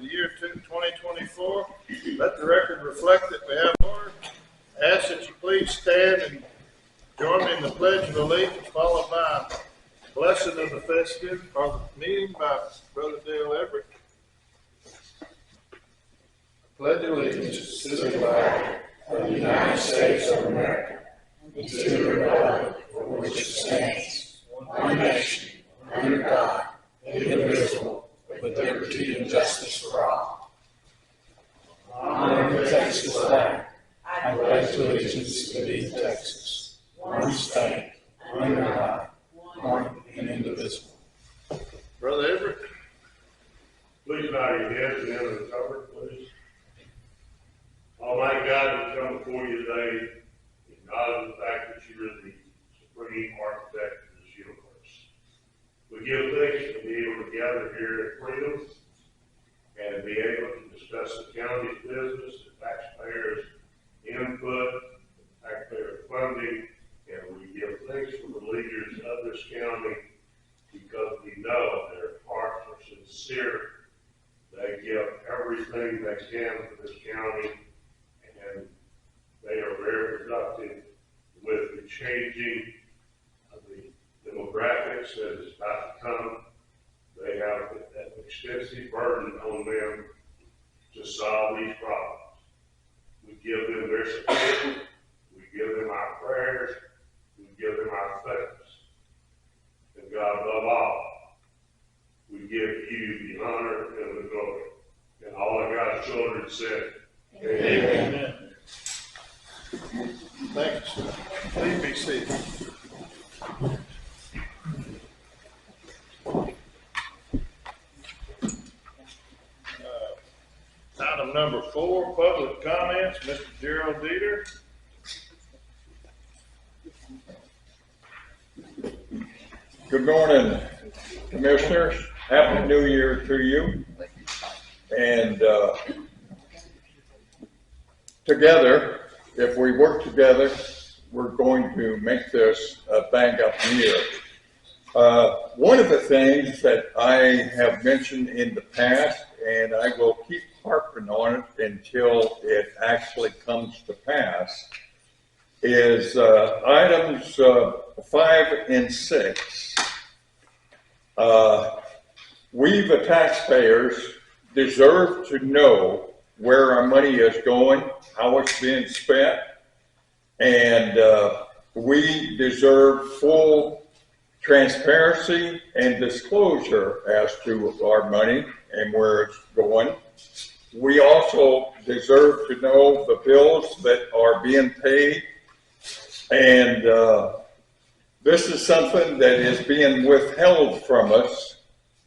the year 2024. Let the record reflect that we have order. Ask that you please stand and join me in the Pledge of Allegiance, followed by blessing of the festive or the meeting by Brother Dale Everett. Pledge allegiance to the flag of the United States of America and to the republic for which it stands, one nation, under God, indivisible, with liberty and justice for all. Honor the Texas flag. I pledge allegiance to thee, Texas, one state, under God, one and indivisible. Brother Everett. Please bow your heads and enter the cover, please. Almighty God, we come before you today, acknowledge the fact that you are the supreme architect of this universe. We give thanks to be able to gather here in freedom and be able to discuss the county's business, the taxpayers' input, the taxpayer funding, and we give thanks for the leaders of this county because we know their hearts are sincere. They give everything they can for this county, and they are very productive with the changing of the demographics that is about to come. They have an extensive burden on them to solve these problems. We give them their support, we give them our prayers, we give them our thanks. And God, above all, we give you the honor and the glory. And all of God's children said, Amen. Thank you, sir. Please be seated. Item number 4, public comments. Mr. Gerald Dieter. Good morning, Commissioners. Happy New Year to you. And together, if we work together, we're going to make this a bang-up year. One of the things that I have mentioned in the past, and I will keep harping on it until it actually comes to pass, is items 5 and 6. We, the taxpayers, deserve to know where our money is going, how it's being spent, and we deserve full transparency and disclosure as to our money and where it's going. We also deserve to know the bills that are being paid, and this is something that is being withheld from us,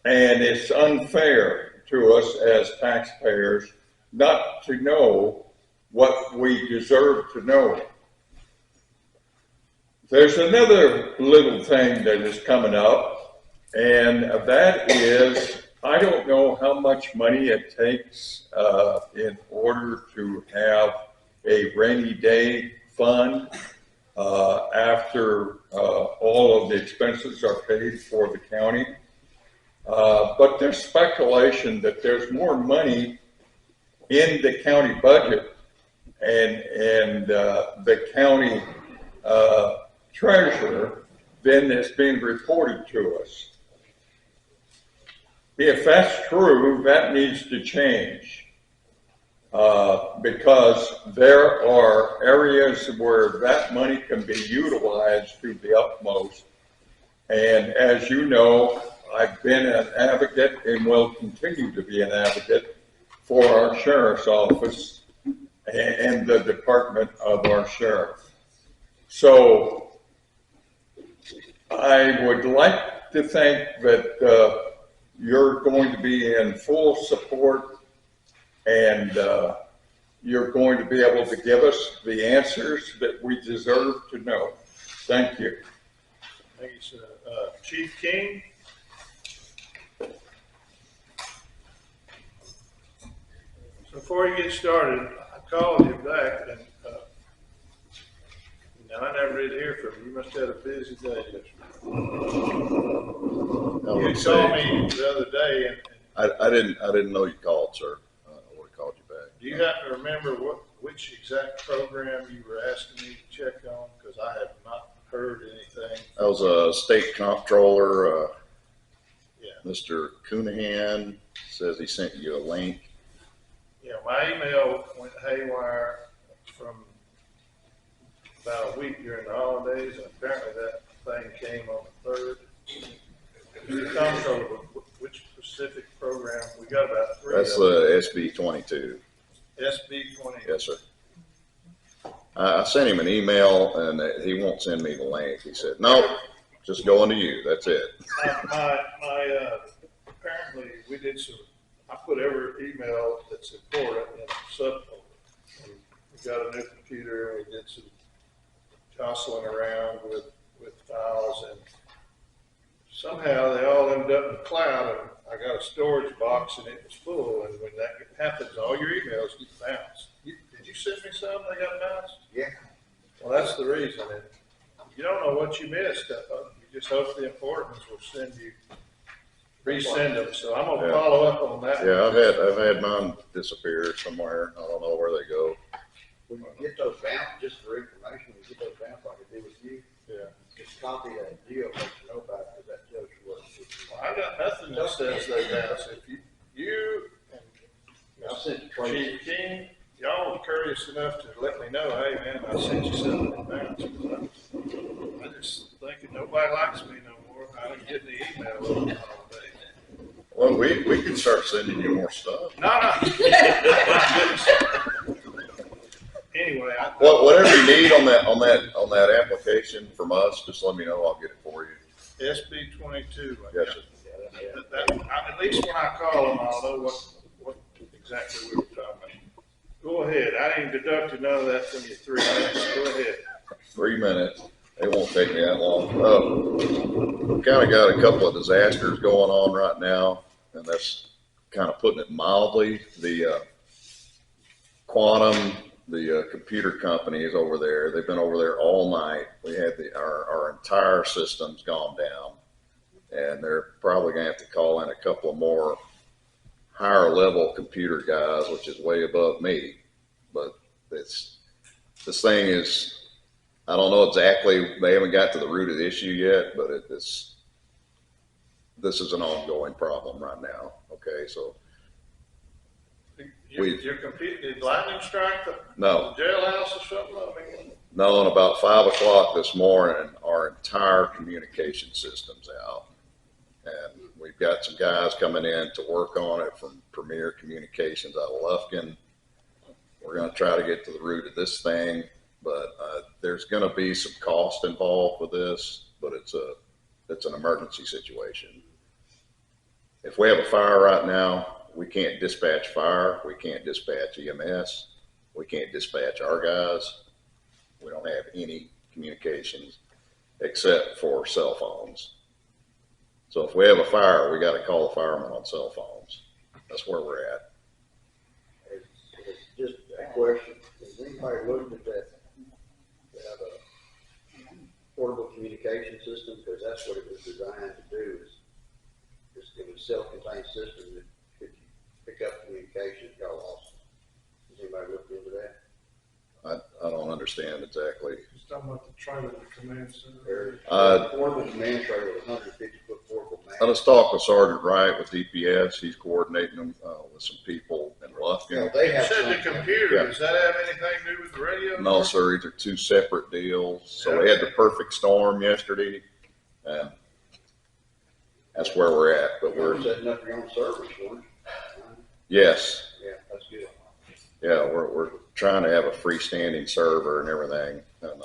and it's unfair to us as taxpayers not to know what we deserve to know. There's another little thing that is coming up, and that is, I don't know how much money it takes in order to have a rainy day fund after all of the expenses are paid for the county. But there's speculation that there's more money in the county budget and the county treasurer than is being reported to us. If that's true, that needs to change because there are areas where that money can be utilized to the utmost. And as you know, I've been an advocate and will continue to be an advocate for our sheriff's office and the department of our sheriff. So I would like to think that you're going to be in full support and you're going to be able to give us the answers that we deserve to know. Thank you. Thank you, sir. Chief King. So before you get started, I called you back and I never did hear from you. You must have had a busy day yesterday. You called me the other day and I didn't know you called, sir. I would have called you back. Do you happen to remember which exact program you were asking me to check on? Because I have not heard anything. That was a state comptroller, Yeah. Mr. Coonahan says he sent you a link. Yeah, my email went haywire from about a week during the holidays, and apparently that thing came on the 3rd. The comptroller, which specific program? We got about 3 That's of them. SB 22. SB 20. Yes, sir. I sent him an email and he won't send me the link. He said, no, just going to you. That's it. Apparently we did some, I put every email that's important in a subfolder. And we got a new computer and we did some tossing around with files, and somehow they all ended up in the cloud, and I got a storage box and it was full, and when that happens, all your emails get bounced. Did you send me some that got bounced? Yeah. Well, that's the reason, and you don't know what you missed. You just hope the importance will resend them, so I'm gonna Yeah. follow up on that. Yeah, I've had mine disappear somewhere. I don't know where they go. When you get those bounced, just for information, when you get those bounced like I did with you, Yeah. just copy that deal, let you know about it, because that tells you what. Well, I got nothing that says they bounce. If you and I sent it to Tracy. Chief King, y'all were courteous enough to let me know, hey, man, I sent you something that bounced. I just thinking nobody likes me no more. I didn't get the email all day. Well, we can start sending you more stuff. No. Anyway, Whatever you need on that application from us, just let me know. I'll get it for you. SB 22. Yes, sir. At least when I call them, I'll know what exactly we were talking about. Go ahead. I ain't deducted none of that from your 3 minutes. Go ahead. 3 minutes. It won't take me that long. We've kind of got a couple of disasters going on right now, and that's kind of putting it mildly. The Quantum, the computer company is over there. They've been over there all night. We had our entire system's gone down, and they're probably gonna have to call in a couple of more higher level computer guys, which is way above me. But this thing is, I don't know exactly. They haven't got to the root of the issue yet, but this is an ongoing problem right now. Okay, so Your computer, did lightning strike the no. jailhouse or something? I mean, No, and about 5 o'clock this morning, our entire communication system's out. And we've got some guys coming in to work on it from Premier Communications out of Lufkin. We're going to try to get to the root of this thing, but there's going to be some cost involved with this, but it's an emergency situation. If we have a fire right now, we can't dispatch fire, we can't dispatch EMS, we can't dispatch our guys. We don't have any communications except for cell phones. So if we have a fire, we got to call the firemen on cell phones. That's where we're at. It's just a question, has anybody looked at that portable communication system? Because that's what it was designed to do, is it was a self-contained system that could pick up communication if y'all lost it. Has anybody looked into that? I don't understand exactly. just talking about the trailer, the command center. There's a Uh, portable command trailer with 150-foot portable I man. just talked with Sergeant Wright with DPS. He's coordinating them with some people in You know, Lufkin. they You have said the something. computer, Yeah. does that have anything to do with the radio? No, sir, these are two separate deals. So we had the perfect storm yesterday, and that's where we're at. But We're we're, setting up your own service, weren't you? yes, Yeah, that's good. yeah, we're trying to have a freestanding server and everything. And,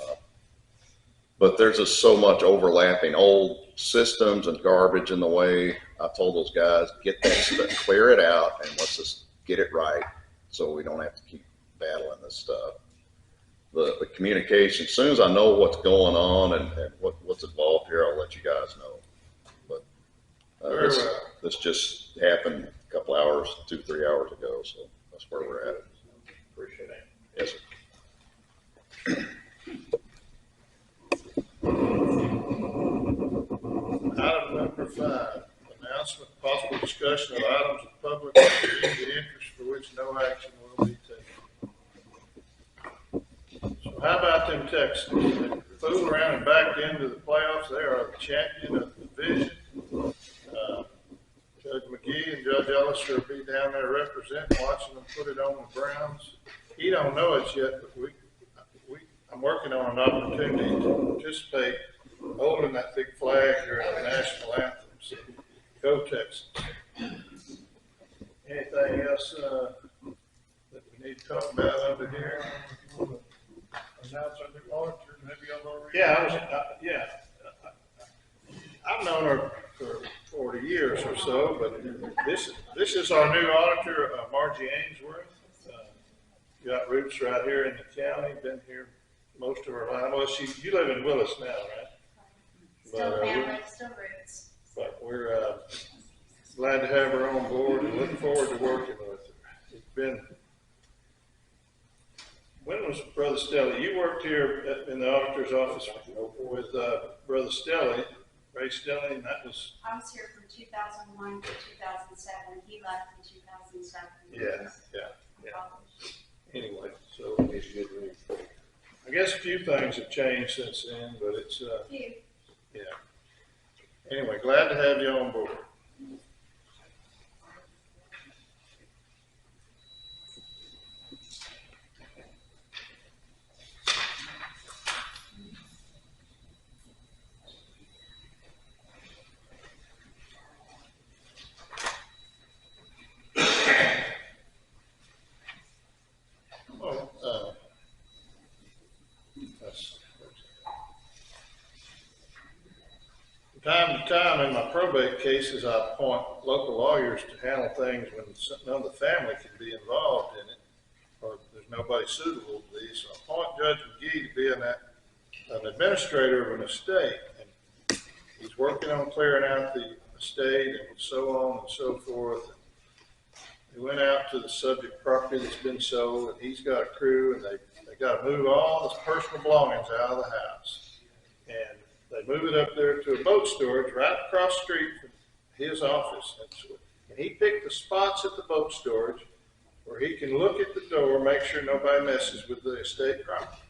but there's just so much overlapping old systems and garbage in the way. I told those guys, get that stuff, clear it out, and let's just get it right so we don't have to keep battling this stuff. The communication, as soon as I know what's going on and what's involved here, I'll let you guys know. But Very well. this just happened a couple hours, 2-3 hours ago, so that's where we're at. Appreciate it. Yes, sir. Item number 5, announcement possible discussion of items of public or community interest for which no action will be taken. So how about them Texans? They fooled around and backed into the playoffs. They are the champion of the division. Judge McGee and Judge Ellis will be down there representing, watching them put it on the Browns. He don't know it yet, but I'm working on an opportunity to participate, holding that big flag during the national anthem. So, go Texans. Anything else that we need to talk about under here? Announce our new auditor, maybe I've already. Yeah, I've known her for 40 years or so, but this is our new auditor, Margie Ainsworth. Got roots right here in the county, been here most of her life. Well, you live in Willis now, right? Still family, still roots. But we're glad to have her on board and looking forward to working with her. It's been, when was Brother Stelly? You worked here in the auditor's office with Brother Stelly, Ray Stelly, and that was. I was here from 2001 to 2007. He left in 2007. Yeah. Anyway, so It's a good ring. I guess a few things have changed since then, but it's, Few. yeah. Anyway, glad to have you on board. From time to time in my probate cases, I appoint local lawyers to handle things when none of the family can be involved in it, or there's nobody suitable to be. So I appoint Judge McGee to be an administrator of an estate. And he's working on clearing out the estate and so on and so forth. And we went out to the subject property that's been sold, and he's got a crew, and they got to move all his personal belongings out of the house. And they move it up there to a boat storage right across the street from his office. And he picked the spots at the boat storage where he can look at the door, make sure nobody messes with the estate property.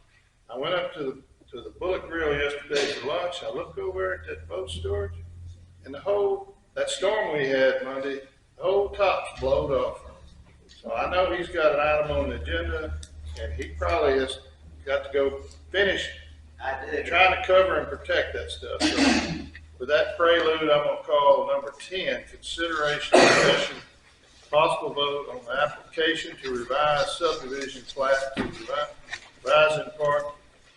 I went up to the Bullet Grill yesterday for lunch. I looked over at that boat storage, and that storm we had Monday, the whole top's blowed off. So I know he's got an item on the agenda, and he probably has got to go finish trying to cover and protect that stuff. So with that prelude, I'm going to call number 10, consideration, discussion, possible vote on the application to revise subdivision plat to revise in part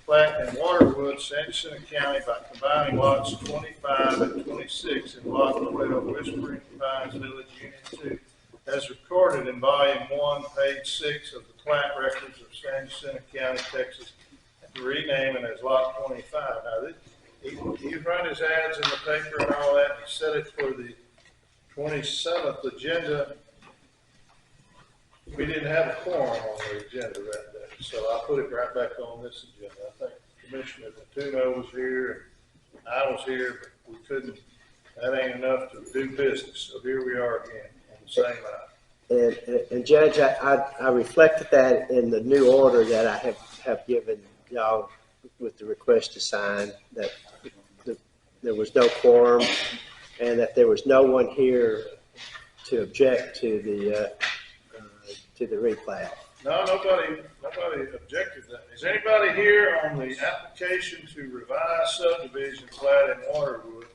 plat in Waterwood, San Jacinto County by combining lots 25 and 26 in Lot 12, Whispering Pines Village, Unit 2, as recorded in Volume 1, Page 6 of the plat records of San Jacinto County, Texas, renaming as Lot 25. Now, he run his ads in the paper and all that, and he set it for the 27th agenda. We didn't have a quorum on the agenda that day, so I put it right back on this agenda. I think Commissioner Natuno was here, and I was here, but we couldn't, that ain't enough to do business. So here we are again on the same item. And Judge, I reflected that in the new order that I have given y'all with the request to sign, that there was no quorum and that there was no one here to object to the replat. No, nobody objected to that. Is anybody here on the application to revise subdivision plat in Waterwood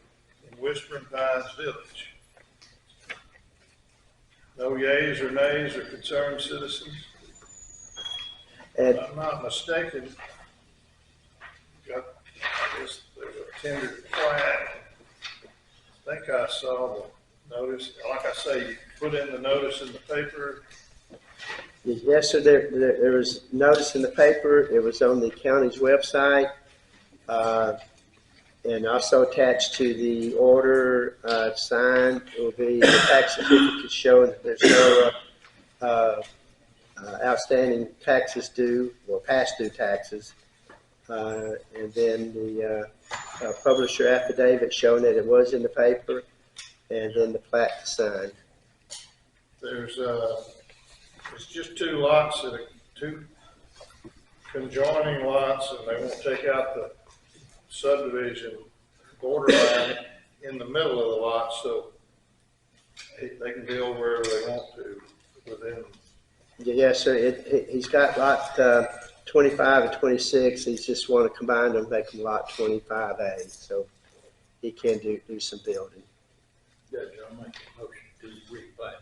in Whispering Pines Village? No yeas or nays or concerned citizens? And If I'm not mistaken, I guess there's a tendered plat. I think I saw the notice. Like I say, you put in the notice in the paper. yes, sir, there was notice in the paper. It was on the county's website, and also attached to the order signed will be the tax certificate showing that there's no outstanding taxes due or past due taxes, and then the publisher affidavit showing that it was in the paper, and then the plat to sign. There's, it's just two lots that are two conjoining lots, and they won't take out the subdivision borderline in the middle of the lot, so they can build wherever they want to within. Yes, sir. He's got lot 25 and 26. He's just want to combine them, make them lot 25A. So he can do some building. Judge, I'll make a motion to replat,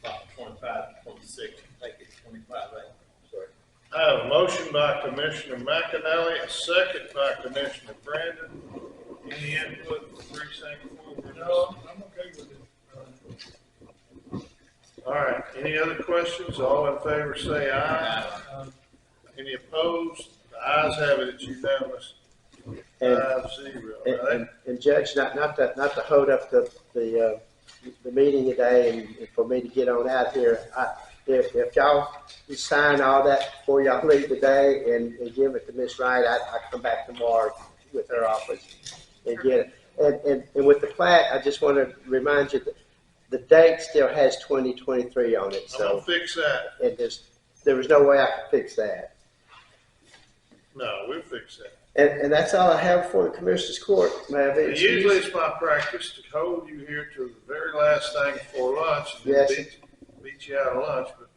lot 25 and 26, make it 25A. Sorry. I have a motion by Commissioner McAnally, a second by Commissioner Brandon. Any input from precinct four? No, I'm okay with it. All right, any other questions? All in favor say aye. Any opposed? The ayes have it, it's unanimous. And, 5-0. and Judge, not to hold up the meeting today and for me to get on out here, if y'all sign all that before y'all leave today and give it to Miss Wright, I come back tomorrow with her office and get it. And with the plat, I just want to remind you that the date still has 2023 on it. I'm So gonna fix that. and there was no way I could fix that. No, we'll fix that. And that's all I have for the Commissioners Court. May I be excused? Usually it's my practice to hold you here to the very last thing before lunch and then Yes. beat you out of lunch, but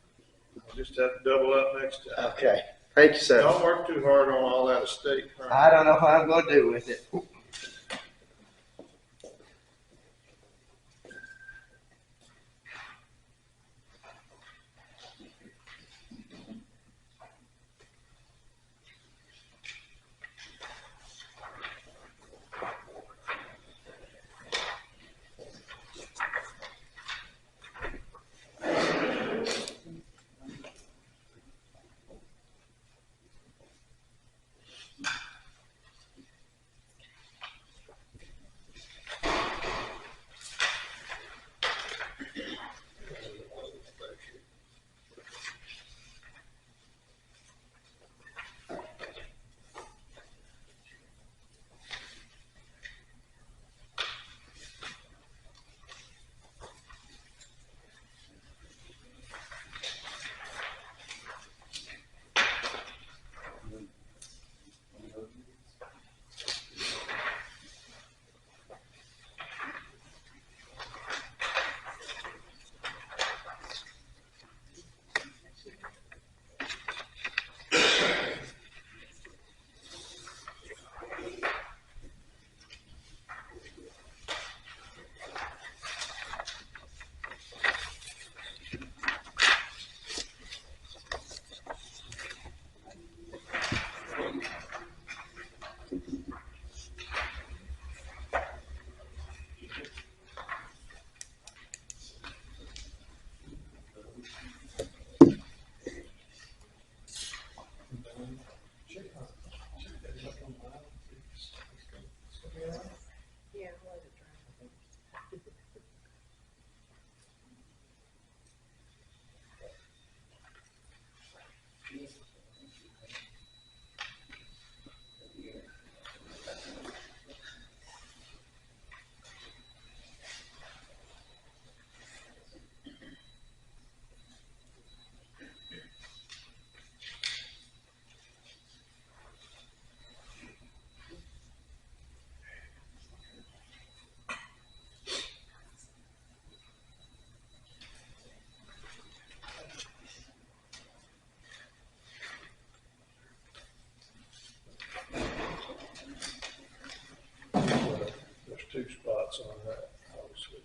I'll just have to double up next time. Okay. Thank you, sir. Don't work too hard on all that estate crime. I don't know what I'm going to do with it. There's two spots on that, obviously.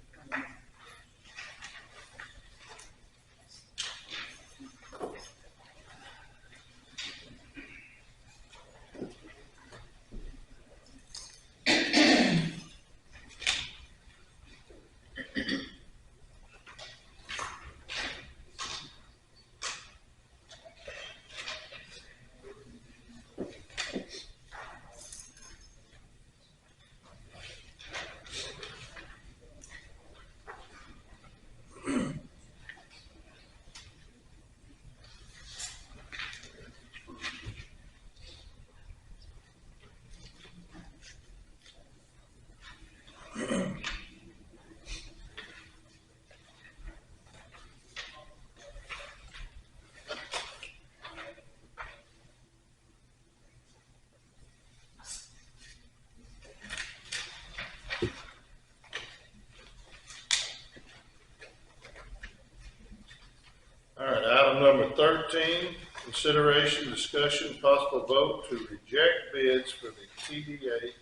Consideration, discussion, possible vote to reject bids for the TDA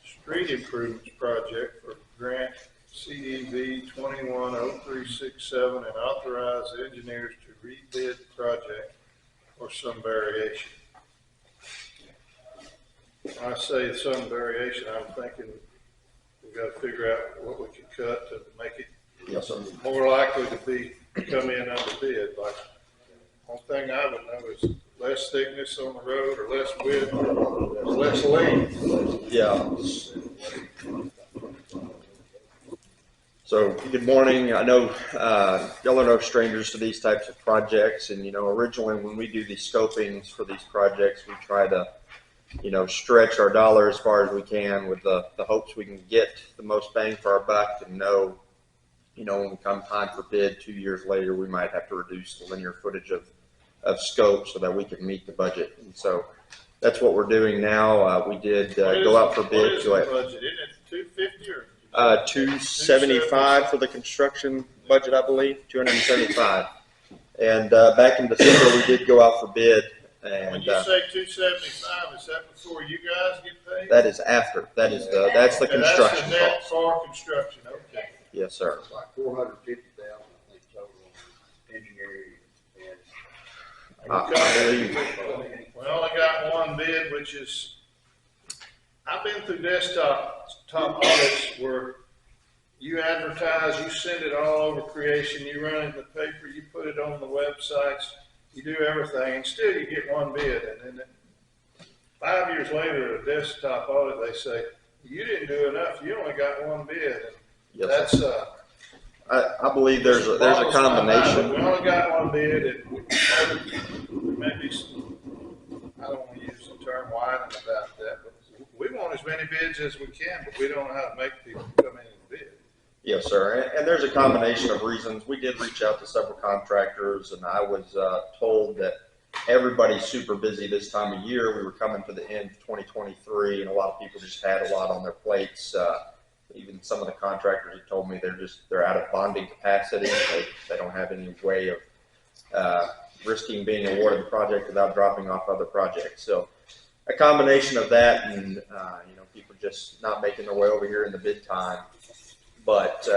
Street Improvements Project for grant CDV 210367 and authorize the engineers to rebid the project or some variation. When I say some variation, I'm thinking we've got to figure out what we can cut to make it Yes, sir. more likely to come in under bid. Like, one thing I would know is less thickness on the road or less width or less length. Yeah. So, good morning. I know y'all are no strangers to these types of projects, and originally when we do these scopings for these projects, we try to stretch our dollar as far as we can with the hopes we can get the most bang for our buck and know, when we come time for bid 2 years later, we might have to reduce the linear footage of scope so that we can meet the budget. And so that's what we're doing now. We did go out for bid. What is the budget? Isn't it 250 or? 275 for the construction budget, I believe, 275. And back in December, we did go out for bid. And when you say 275, is that before you guys get paid? that is after. That's the construction That's the net cost. for construction. Okay. Yes, sir. It's like 450,000, I think, total on engineering and. I believe. We only got one bid, which is, I've been through top audits where you advertise, you send it all over creation, you run it in the paper, you put it on the websites, you do everything, and still you get one bid. And then 5 years later, at a desktop audit, they say, you didn't do enough, you only got one bid. And Yes, that's, I believe there's a combination. We only got one bid, and maybe I don't want to use the term whining about that, but we want as many bids as we can, but we don't know how to make people come in and bid. Yes, sir. And there's a combination of reasons. We did reach out to several contractors, and I was told that everybody's super busy this time of year. We were coming to the end of 2023, and a lot of people just had a lot on their plates. Even some of the contractors have told me they're out of bonding capacity. They don't have any way of risking being awarded the project without dropping off other projects. So a combination of that and people just not making their way over here in the bid time. But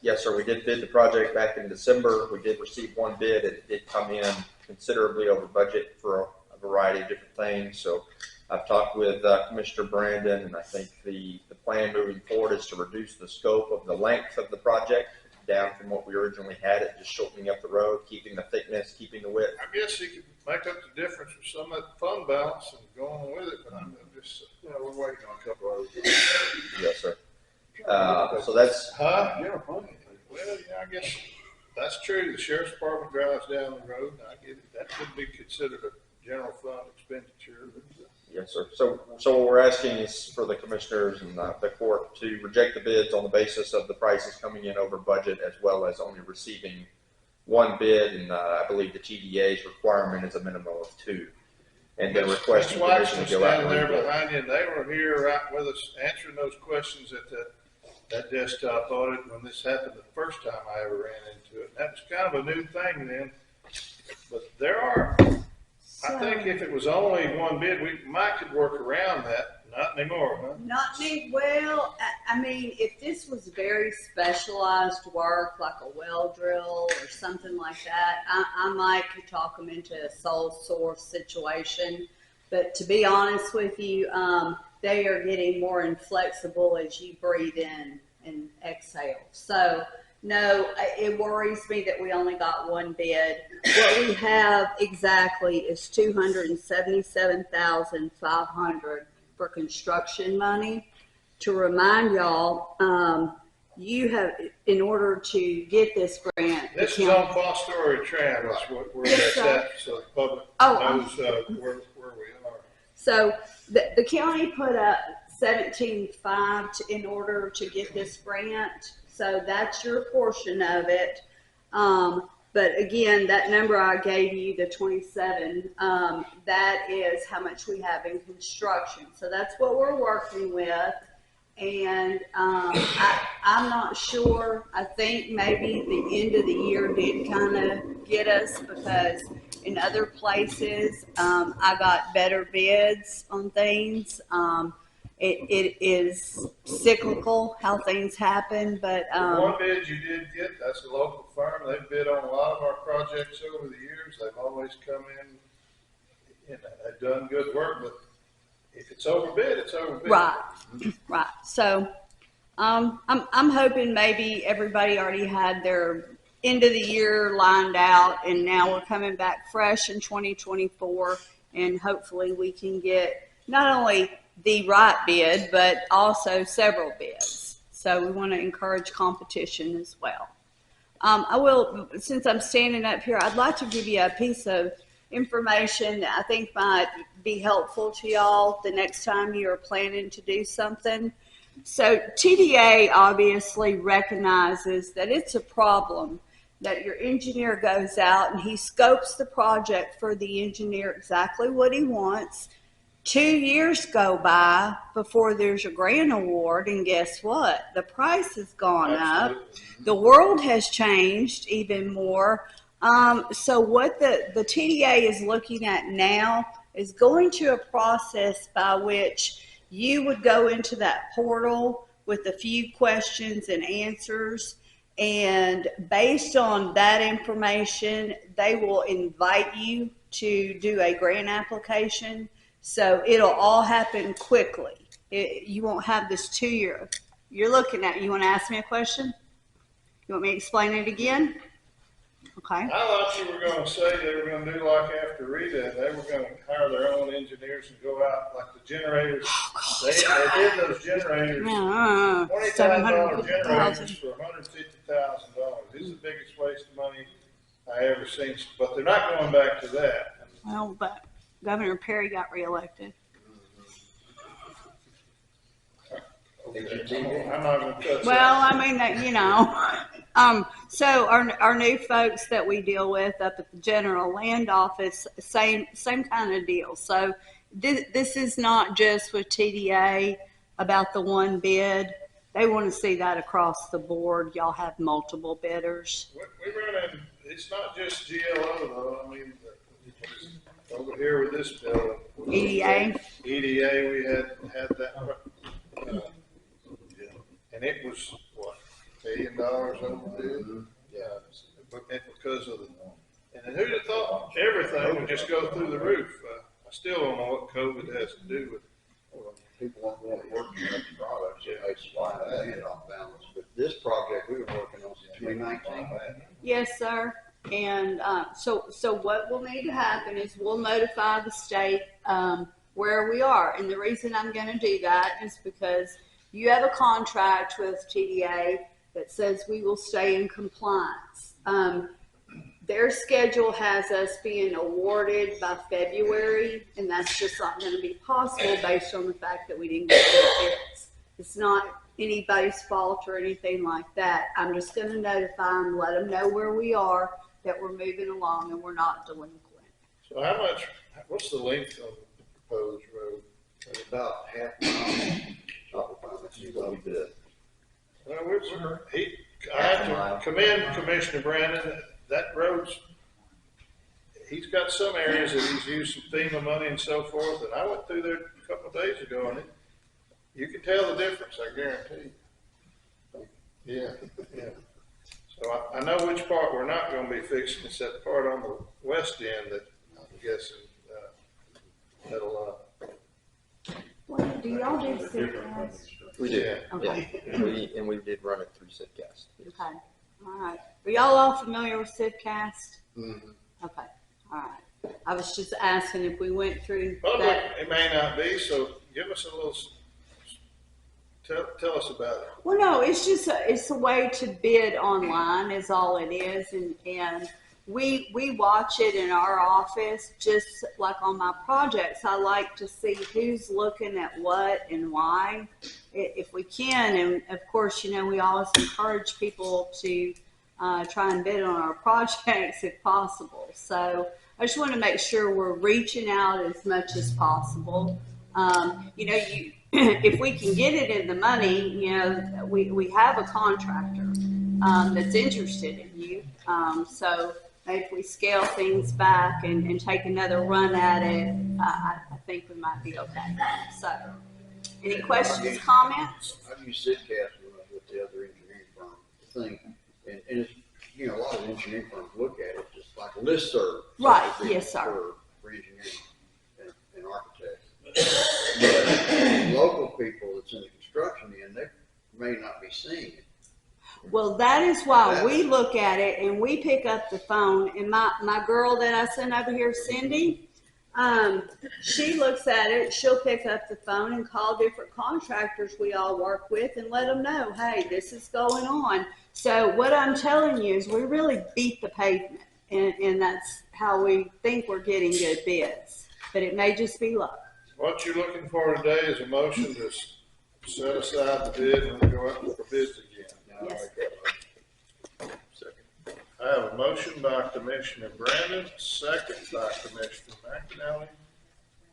yes, sir, we did bid the project back in December. We did receive one bid, and it did come in considerably over budget for a variety of different things. So I've talked with Commissioner Brandon, and I think the plan moving forward is to reduce the scope of the length of the project down from what we originally had it, just shortening up the road, keeping the thickness, keeping the width. I guess you could make up the difference with some of that fund balance and go on with it, but I'm just, we're waiting on a couple others. Yes, sir. So that's, Huh? Well, yeah, I guess that's true. The sheriff's department drives down the road, and I get it. That could be considered a general fund expenditure. yes, sir. So what we're asking is for the commissioners and the court to reject the bids on the basis of the prices coming in over budget, as well as only receiving one bid. And I believe the TDA's requirement is a minimum of 2. And then requesting permission to go out and there rebid. behind you, and they were here right with us answering those questions at that desktop audit when this happened the first time I ever ran into it. And that was kind of a new thing then. But there are, I think if it was only one bid, we might could work around that. Not anymore, huh? Not me, well, I mean, if this was very specialized work, like a well drill or something like that, I might could talk them into a sole source situation. But to be honest with you, they are getting more inflexible as you breathe in and exhale. So no, it worries me that we only got one bid. What we have exactly is $277,500 for construction money. To remind y'all, you have, in order to get this grant. This is on Fostoria Tram, is where Yes, that's at, so the public knows where we are. So the county put up $17,500 in order to get this grant. So that's your portion of it. But again, that number I gave you, the 27, that is how much we have in construction. So that's what we're working with. And I'm not sure. I think maybe the end of the year did kind of get us because in other places. I got better bids on things. It is cyclical how things happen, but The one bid you did get, that's a local firm. They've bid on a lot of our projects over the years. They've always come in, they've done good work, but if it's overbid, it's overbid. right, right. So I'm hoping maybe everybody already had their end of the year lined out, and now we're coming back fresh in 2024, and hopefully we can get not only the right bid, but also several bids. So we want to encourage competition as well. I will, since I'm standing up here, I'd like to give you a piece of information that I think might be helpful to y'all the next time you're planning to do something. So TDA obviously recognizes that it's a problem that your engineer goes out and he scopes the project for the engineer exactly what he wants. 2 years go by before there's a grant award, and guess what? The price has gone up. The world has changed even more. So what the TDA is looking at now is going to a process by which you would go into that portal with a few questions and answers, and based on that information, they will invite you to do a grant application. So it'll all happen quickly. You won't have this 2 year. You're looking at, you want to ask me a question? You want me to explain it again? Okay. I thought you were gonna say they were gonna do like after Rita, they were gonna hire their own engineers and go out like the generators. They did those generators, $20,000 generators for $150,000. This is the biggest waste of money I ever seen, but they're not going back to that. Well, but Governor Perry got reelected. Okay. I'm not gonna touch Well, that. I mean, that, you know, so our new folks that we deal with up at the general land office, same kind of deal. So this is not just with TDA about the one bid. They want to see that across the board. Y'all have multiple bidders. We run in, it's not just GLO though, I mean, over here with this bill. EDA? EDA, we had that, and it was, what, $1 million overdue? Yeah, but because of the, and then who'd have thought everything would just go through the roof? I still don't know what COVID has to do with it. Well, people won't want to work on the products, so they supply that and off balance. But this project we were working on since 2019. Yes, sir. And so what will need to happen is we'll notify the state where we are. And the reason I'm going to do that is because you have a contract with TDA that says we will stay in compliance. Their schedule has us being awarded by February, and that's just not going to be possible based on the fact that we didn't get the bids. It's not anybody's fault or anything like that. I'm just going to notify them, let them know where we are, that we're moving along and we're not delinquent. So how much, what's the length of the proposed road? It's about half mile. Not the final, you go bid. Well, I have to commend Commissioner Brandon. That road's, he's got some areas that he's used some FEMA money and so forth, and I went through there a couple of days ago, and you can tell the difference, I guarantee you. Yeah, yeah. So I know which part we're not gonna be fixing. It's that part on the west end that I'm guessing, that'll, What, do y'all do CCAS? We did, yeah. Okay. and we did run it through Sitcast. Okay. All right. Are y'all all familiar with CivCast? Mm-hmm. Okay. All right. I was just asking if we went through Public, that. it may not be, so give us a little, tell us about it. Well, no, it's just it's a way to bid online is all it is, and we watch it in our office just like on my projects. I like to see who's looking at what and why, if we can. And of course, you know, we always encourage people to try and bid on our projects if possible. So I just want to make sure we're reaching out as much as possible. You know, if we can get it in the money, you know, we have a contractor that's interested in you. So maybe if we scale things back and take another run at it, I think we might be okay. So, any questions, comments? I've used Sidcast with the other engineering firm. The thing, and it's, you know, a lot of engineering firms look at it just like a listserv. Right, yes, sir. For engineering and architects. But local people that's in the construction end, they may not be seeing it. Well, that is why we look at it and we pick up the phone. And my girl that I sent over here, Cindy, she looks at it. She'll pick up the phone and call different contractors we all work with and let them know, hey, this is going on. So what I'm telling you is we really beat the pavement, and that's how we think we're getting good bids. But it may just be luck. What you're looking for today is a motion to set aside the bid and go out for bids again. Yes. I have a motion by Commissioner Brandon, second by Commissioner McAnally.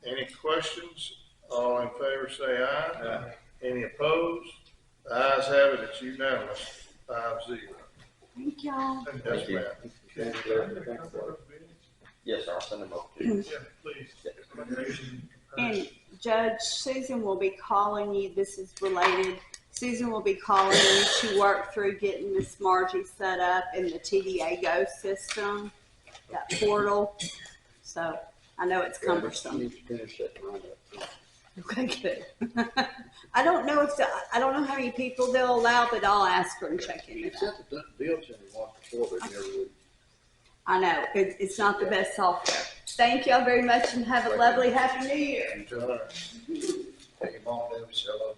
Any questions? All in favor say aye. Aye. Any opposed? The ayes have it, it's unanimous, 5-0. Thank y'all. Yes, ma'am. Yes, sir, I'll send them over to you. Yeah, please. And Judge, Susan will be calling you. This is related. Susan will be calling you to work through getting Miss Margie set up in the TDA Go system, that portal. So I know it's cumbersome. You need to finish that line up. Okay, good. I don't know I don't know how many people they'll allow, but I'll ask her and check into It's that. at the Bill Center once before, but never would. I know it's not the best software. Thank y'all very much and have a lovely Happy New Year. Take your mom down, say hello.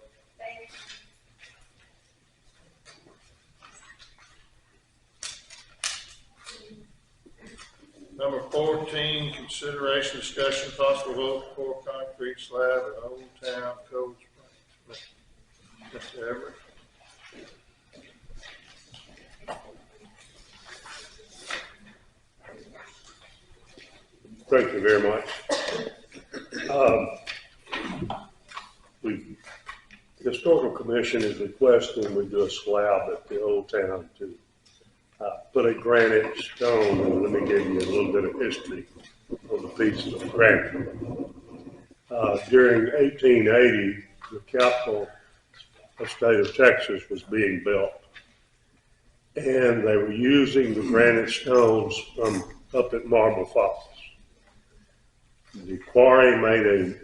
Number 14, consideration, discussion, possible vote for concrete slab at Old Town Cold Springs. Mr. Everett. Thank you very much. The Historical Commission is requesting we do a slab at the Old Town to put a granite stone, and let me give you a little bit of history on the pieces of granite. During 1880, the capital of the state of Texas was being built, and they were using the granite stones from up at Marble Falls. The quarry made an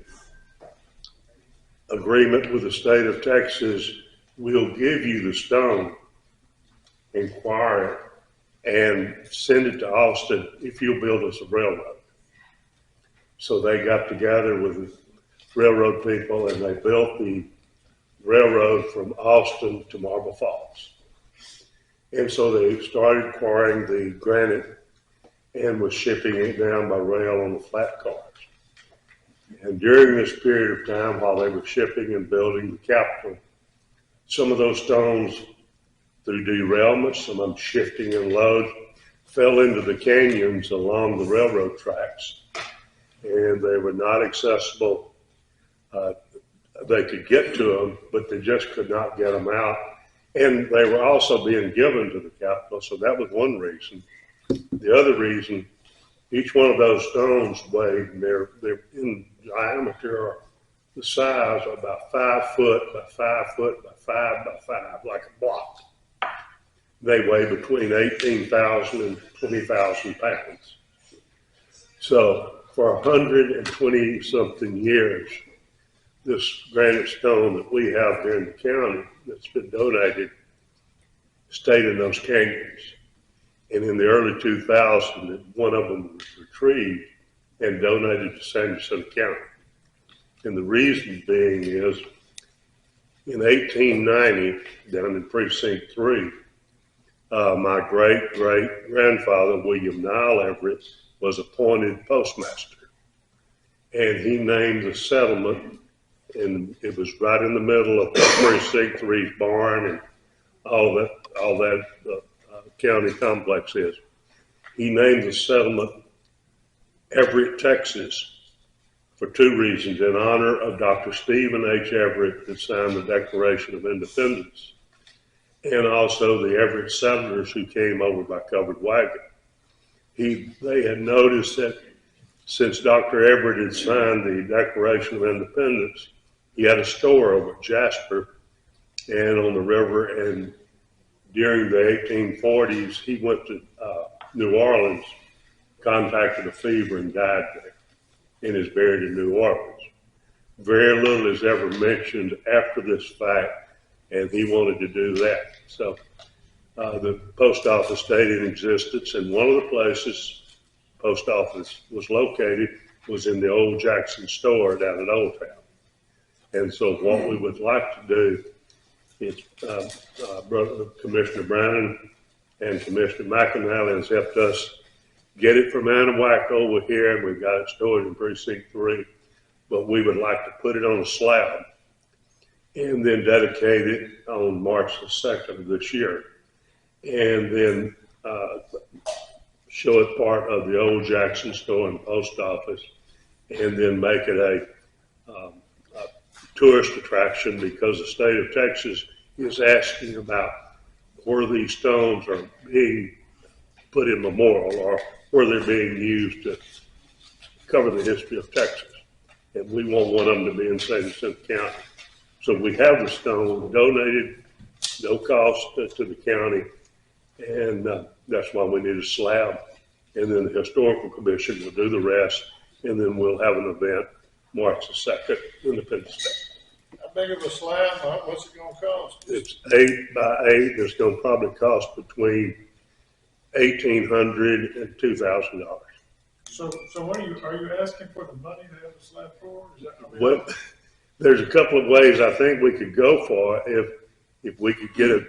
agreement with the state of Texas, we'll give you the stone, inquire it, and send it to Austin if you'll build us a railroad. So they got together with the railroad people and they built the railroad from Austin to Marble Falls. And so they started quarrying the granite and was shipping it down by rail on the flat cars. And during this period of time, while they were shipping and building the Capitol, some of those stones, through derailments, some of them shifting and load, fell into the canyons along the railroad tracks. And they were not accessible. They could get to them, but they just could not get them out. And they were also being given to the Capitol, so that was one reason. The other reason, each one of those stones weighed, and they're in diameter, the size of about 5 foot by 5 foot by 5 by 5, like a block. They weigh between 18,000 and 20,000 pounds. So for 120 something years, this granite stone that we have here in the county that's been donated stayed in those canyons. And in the early 2000s, one of them was retrieved and donated to San Jacinto County. And the reason being is, in 1890, down in Precinct 3, my great-great-grandfather, William Nile Everett, was appointed postmaster. And he named the settlement, and it was right in the middle of Precinct 3's barn and all that county complex is. He named the settlement Everett, Texas, for 2 reasons: in honor of Dr. Stephen H. Everett, that signed the Declaration of Independence, and also the Everett settlers who came over by covered wagon. they had noticed that since Dr. Everett had signed the Declaration of Independence, he had a store over at Jasper and on the river. And during the 1840s, he went to New Orleans, contracted a fever, and died there, and is buried in New Orleans. Very little is ever mentioned after this fact, and he wanted to do that. So the post office stayed in existence, and one of the places post office was located was in the old Jackson store down at Old Town. And so what we would like to do is, Commissioner Brown and Commissioner McAnally has helped us get it from Anahuac over here, and we've got it stored in Precinct 3. But we would like to put it on a slab and then dedicate it on March the 2nd of this year. And then show it part of the old Jackson store and post office, and then make it a tourist attraction, because the state of Texas is asking about where these stones are being put in memorial, or where they're being used to cover the history of Texas. And we want one of them to be in St. Jacinto County. So we have the stone donated, no cost to the county, and that's why we need a slab. And then the Historical Commission will do the rest, and then we'll have an event March the 2nd, Independence Day. How big of a slab, what's it gonna cost? It's 8 by 8. It's gonna probably cost between $1,800 and $2,000. So what are you asking for the money to have a slab for? Is that, I mean, Well, there's a couple of ways I think we could go for if we could get it,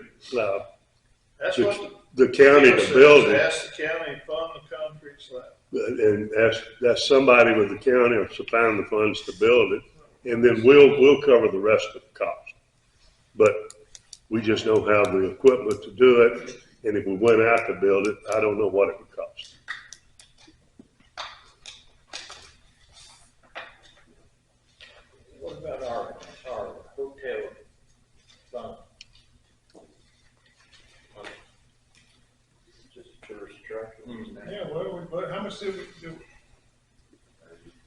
that's what the county to build it. Ask the county to fund the concrete slab. And that's somebody with the county or supplying the funds to build it, and then we'll cover the rest of the cost. But we just don't have the equipment to do it, and if we went out to build it, I don't know what it would cost. What about our hotel fund? Just a tourist attraction. Yeah, but how much did we do?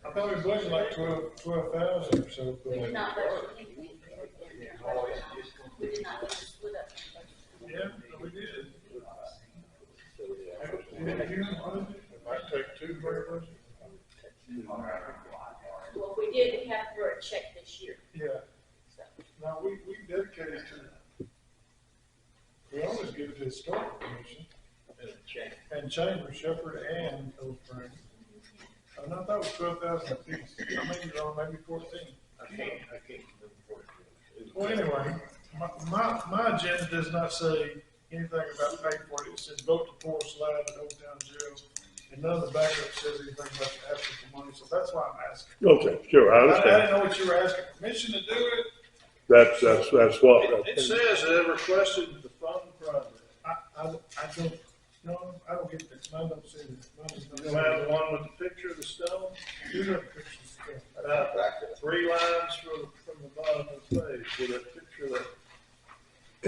I thought we budgeted like 12,000 or so. We did not budget anything. We did not budget split up. Yeah, we did. It might take two for a budget. Well, we did, we have to write a check this year. Yeah. So, Now, we dedicated to, we always give it to the Historical Commission and Chamber, Shepherd, and Cold Spring. And I thought it was 12,000 apiece. I may be wrong, maybe 14. I can't remember. Well, anyway, my agenda does not say anything about paying for it. It says vote to pour slab at Old Town Jail. And none of the backup says anything about the asking for money, so that's why I'm asking. Okay, sure, I I understand. didn't know what you were asking permission to do it. That's what. It says that requested to fund the project. I don't, no, I don't get that. Mine don't say that. You'll have the one with the picture of the stone? You have the picture of the stone. 3 lines from the bottom of the page with that picture of that.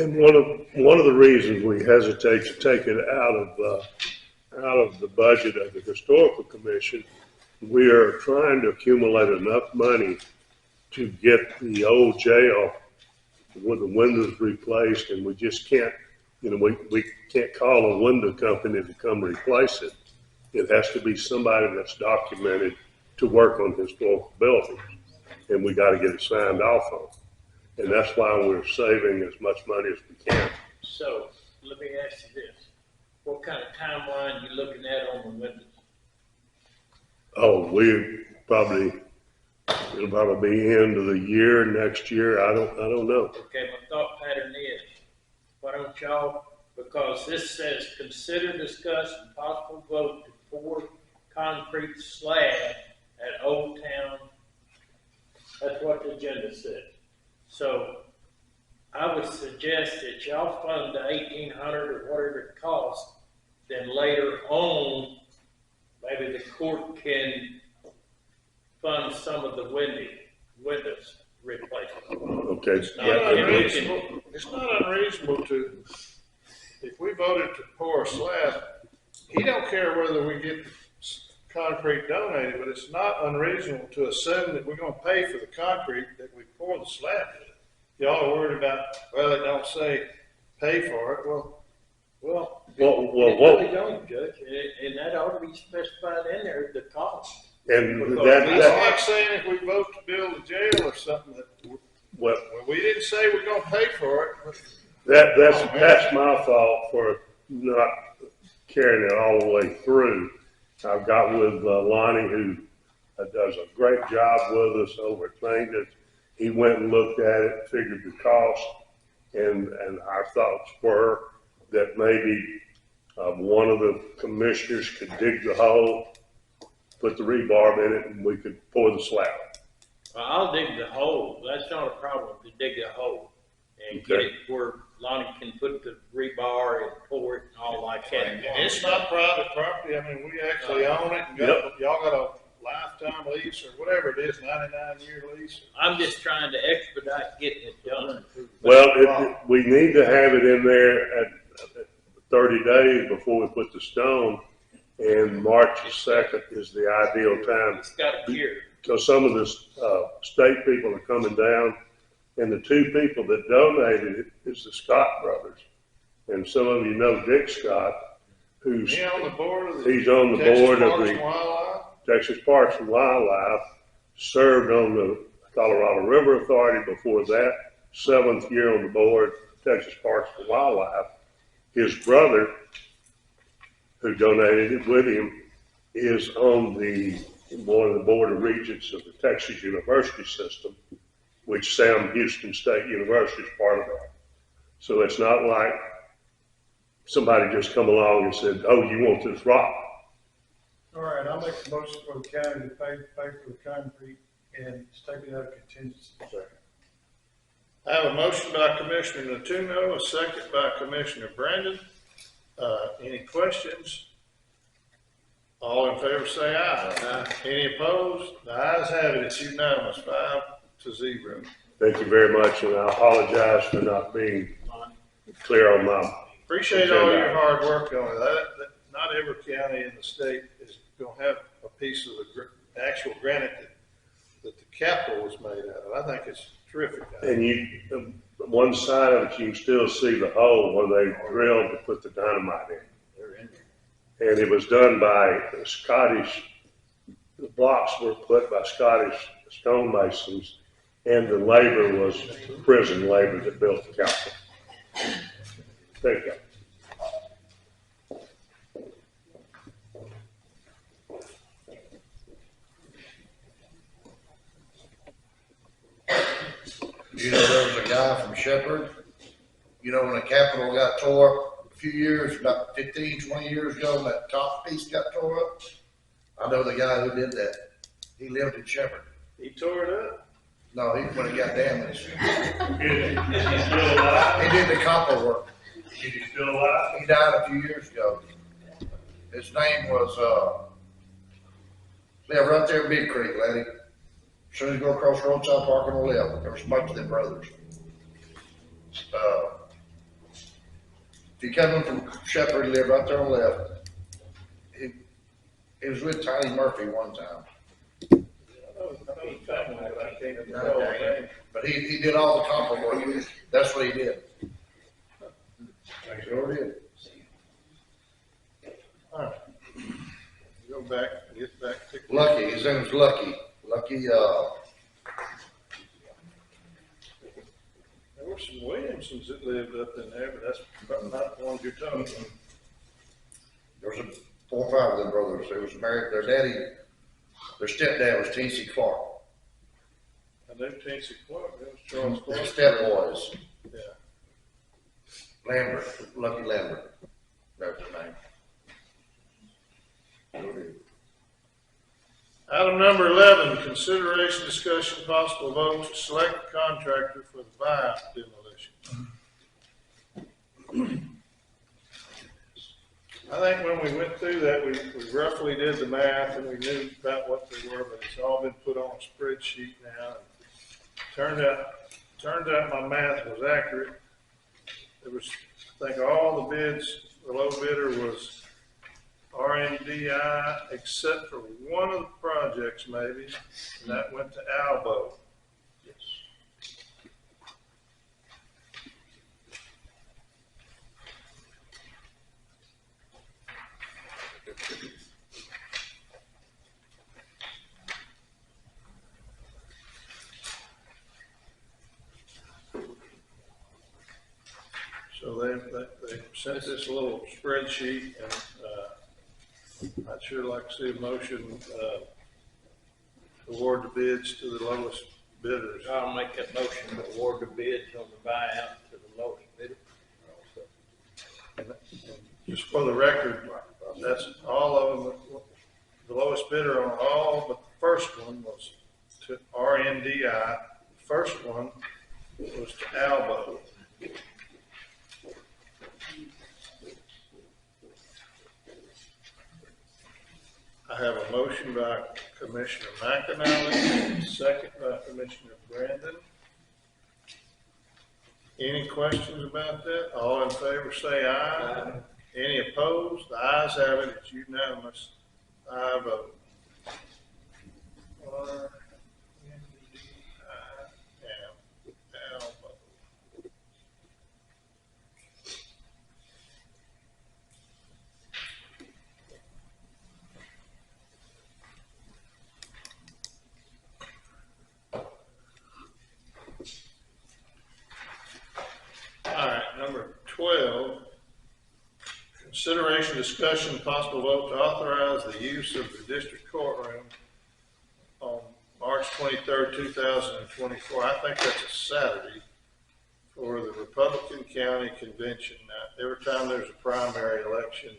And one of the reasons we hesitate to take it out of the budget of the Historical Commission, we are trying to accumulate enough money to get the old jail with the windows replaced, and we just can't, we can't call a window company to come replace it. It has to be somebody that's documented to work on historical buildings, and we got to get it signed off on. And that's why we're saving as much money as we can. So, let me ask you this. What kind of timeline you looking at on the windows? Oh, it'll probably be end of the year, next year. I don't know. Okay, my thought pattern is, why don't y'all, because this says, consider, discuss, and possible vote to pour concrete slab at Old Town. That's what the agenda says. So, I would suggest that y'all fund the 1,800 or whatever it costs, then later on, maybe the court can fund some of the windows replacement. Okay. It's not unreasonable to, if we voted to pour a slab he don't care whether we get concrete donated, but it's not unreasonable to assume that we're gonna pay for the concrete that we pour the slab with. Y'all are worried about, well, it don't say pay for it, well, Well, It really don't, Judge, and that ought to be specified in there, the cost. and it's like saying if we vote to build a jail or something, that, well, well, we didn't say we're gonna pay for it, but that's my fault for not carrying it all the way through. I've got with Lonnie, who does a great job with us over at maintenance. He went and looked at it, figured the cost, and our thoughts were that maybe one of the commissioners could dig the hole, put the rebarb in it, and we could pour the slab. Well, I'll dig the hole, that's not a problem, to dig a hole and get Okay. it where Lonnie can put the rebar and pour it and all like that. and it's not private property, I mean, we actually own it, and y'all got a lifetime lease or whatever it is, 99-year lease. I'm just trying to expedite getting it done. Well, we need to have it in there at 30 days before we put the stone, and March 2nd is the ideal time. It's got a cure. Because some of the state people are coming down, and the two people that donated it is the Scott brothers. And some of you know Dick Scott, who's He on the board of the he's on the Texas board of Parks the and Wildlife? Texas Parks and Wildlife, served on the Colorado River Authority before that, 7th year on the board, Texas Parks and Wildlife. His brother, who donated it with him, is on one of the board of regents of the Texas University system, which Sam Houston State University is part of that. So it's not like somebody just come along and said, oh, you want this rock? All right, I'll make a motion for the county to pay for the concrete and take it out of contingency. I have a motion by Commissioner Natuno, a second by Commissioner Brandon. Any questions? All in favor say aye. Aye. Any opposed? The ayes have it, it's unanimous, 5-0. Thank you very much, and I apologize for not being clear on my. Appreciate all your hard work on it. Not every county in the state is gonna have a piece of the actual granite that the capital was made out of. I think it's terrific. And one side of it, you can still see the hole where they drilled to put the dynamite in. And it was done by the blocks were put by Scottish stonemasons, and the labor was prison labor that built the Capitol. Thank you. You know, there was a guy from Shepherd, you know, when the Capitol got tore up a few years, about 15, 20 years ago, and that top piece got tore up. I know the guy who did that. He lived in Shepherd. He tore it up? No, he, when it got damaged. Is he still alive? He did the copper work. Is he still alive? He died a few years ago. His name was, lived right there in Big Creek, laddie. As soon as you go across Roadside Park on the left, there was a bunch of them brothers. If you come in from Shepherd, he lived right there on the left. He was with Tiny Murphy one time. I know the family, but I can't remember the name. But he did all the copper work. That's what he did. Sure did. All right. Go back, get back to. Lucky, his name was Lucky. Lucky, There were some Williamsons that lived up in there, but that's probably not the ones you're talking about. there was 4 or 5 of them brothers. They was married, their daddy, their stepdad was T.C. Clark. I knew Tennessee Clark, that was Charles Their Clark. stepboys, Yeah. Lambert, Lucky Lambert. That was his name. Sure did. Item number 11, consideration, discussion, possible vote to select a contractor for the Vine demolition. I think when we went through that, we roughly did the math and we knew about what they were, but it's all been put on a spreadsheet now. Turned out my math was accurate. There was, I think all the bids, the low bidder was RNDI, except for one of the projects maybe, and that went to Albo. Yes. So they sent this little spreadsheet, and I'd sure like to see a motion, award the bids to the lowest bidders. I'll make that motion to award the bids on the buyout to the lowest bidder. And just for the record, that's all of them, the lowest bidder on all, but the first one was to RNDI. The first one was to Albo. I have a motion by Commissioner McAnally, second by Commissioner Brandon. Any questions about that? All in favor say aye. Any opposed? The ayes have it, it's unanimous. I vote. All right, number 12, consideration, discussion, possible vote to authorize the use of the district courtroom on March 23rd, 2024. I think that's a Saturday for the Republican County Convention. Now, every time there's a primary election,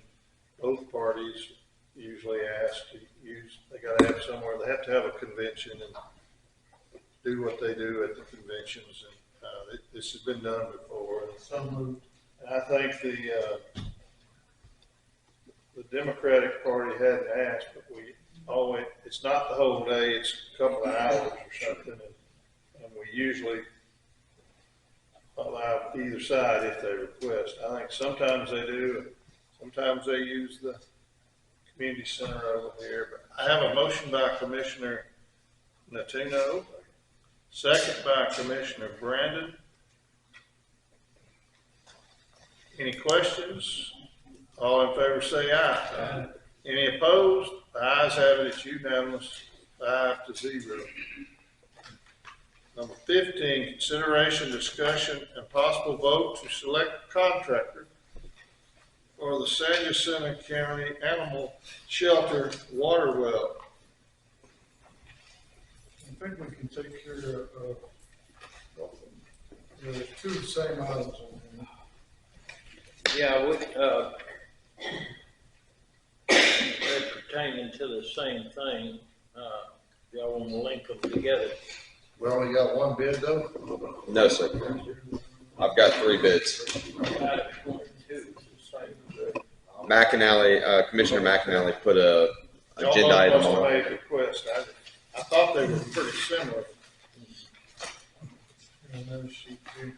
both parties usually ask to use, they gotta have somewhere, they have to have a convention and do what they do at the conventions. And this has been done before. So moved. And I think the Democratic Party hadn't asked, but we always, it's not the whole day, it's a couple of hours or something. And we usually allow either side if they request. I think sometimes they do, sometimes they use the community center over here. But I have a motion by Commissioner Natino, second by Commissioner Brandon. Any questions? All in favor say aye. Any opposed? The ayes have it, it's unanimous, 5-0. Number 15, consideration, discussion, and possible vote to select a contractor for the San Jacinto County Animal Shelter water well. I think we can take care of, there's two of the same items on there. Yeah, they're pertaining to the same thing. Y'all want to link them together? We only got one bid though? No, sir. I've got 3 bids. McAnally, Commissioner McAnally put a agenda item Must have on. made a request. I thought they were pretty similar. Another sheet too.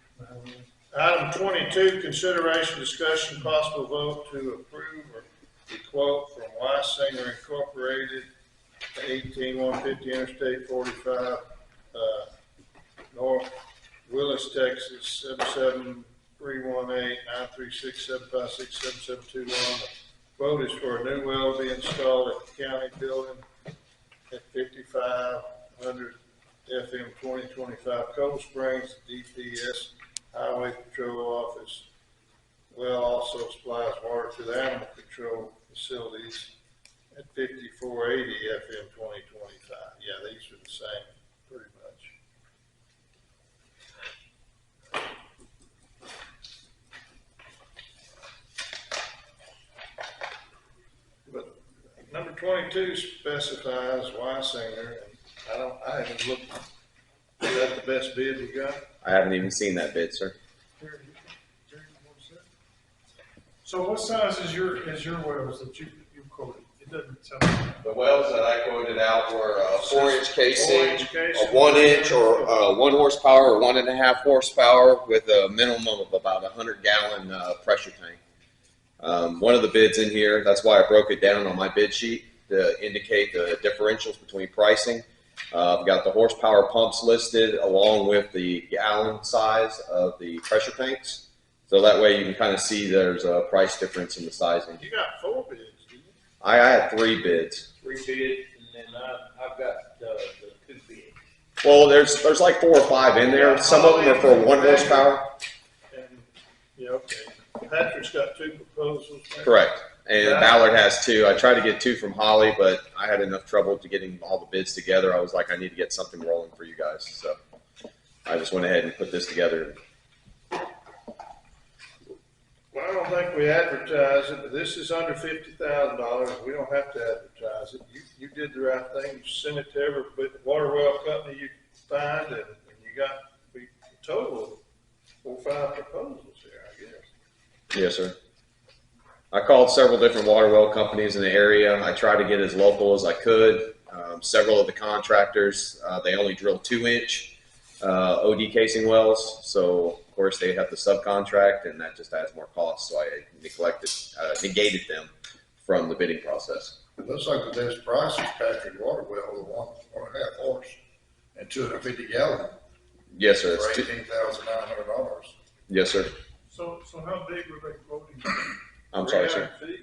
Item 22, consideration, discussion, possible vote to approve or the quote from Weisinger Incorporated, 18150 Interstate 45, North Willis, Texas, 77318-936-756-7721. The quote is for a new well to be installed at the county building at 5500 FM 2025 Cold Springs, DPS Highway Patrol Office. Well also supplies water to the animal control facilities at 5480 FM 2025. Yeah, these are the same, pretty much. But number 22 specifies Weisinger, and I haven't looked. Is that the best bid we got? I haven't even seen that bid, sir. So what size is your wells that you quoted? It doesn't tell me. The wells that I quoted out were a 4-inch casing, 4-inch casing, a 1-inch or 1 horsepower or 1.5 horsepower with a minimum of about 100-gallon pressure tank. One of the bids in here, that's why I broke it down on my bid sheet to indicate the differentials between pricing. I've got the horsepower pumps listed along with the gallon size of the pressure tanks. So that way you can kind of see there's a price difference in the sizing. You got 4 bids, didn't you? I had 3 bids. 3 bids, and then I've got the 2 bids. Well, there's like 4 or 5 in there. Some of them are for 1 horsepower. And, yeah, okay. Patrick's got 2 proposals. right? Correct. And Ballard has 2. I tried to get 2 from Holly, but I had enough trouble to getting all the bids together. I was like, I need to get something rolling for you guys. So I just went ahead and put this together. Well, I don't think we advertise it, but this is under $50,000. We don't have to advertise it. You did the right thing. You sent it to every water well company you find, and you got a total of 4 or 5 proposals here, I guess. Yes, sir. I called several different water well companies in the area. I tried to get as local as I could. Several of the contractors, they only drill 2-inch OD casing wells. So, of course, they have to subcontract, and that just adds more cost. So I negated them from the bidding process. It looks like the best price is Patrick Water Well, the 1.5 horse and 250 gallon Yes, sir. for $18,900. Yes, sir. So how big were they quoting? I'm sorry, sir. 300 feet.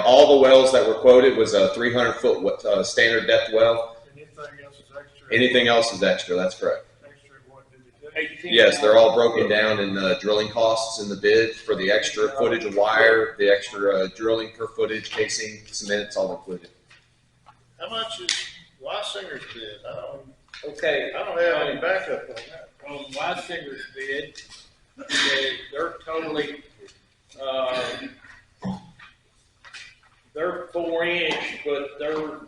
All the wells that were quoted was a 300-foot standard depth well. Anything else is extra? Anything else is extra. That's correct. Extra, what did it take? Yes, they're all broken down in the drilling costs in the bid for the extra footage of wire, the extra drilling per footage, casing, cement, it's all included. How much is Weisinger's bid? Okay. I don't have any backup on that. On Weisinger's bid, they're totally, they're 4-inch, but their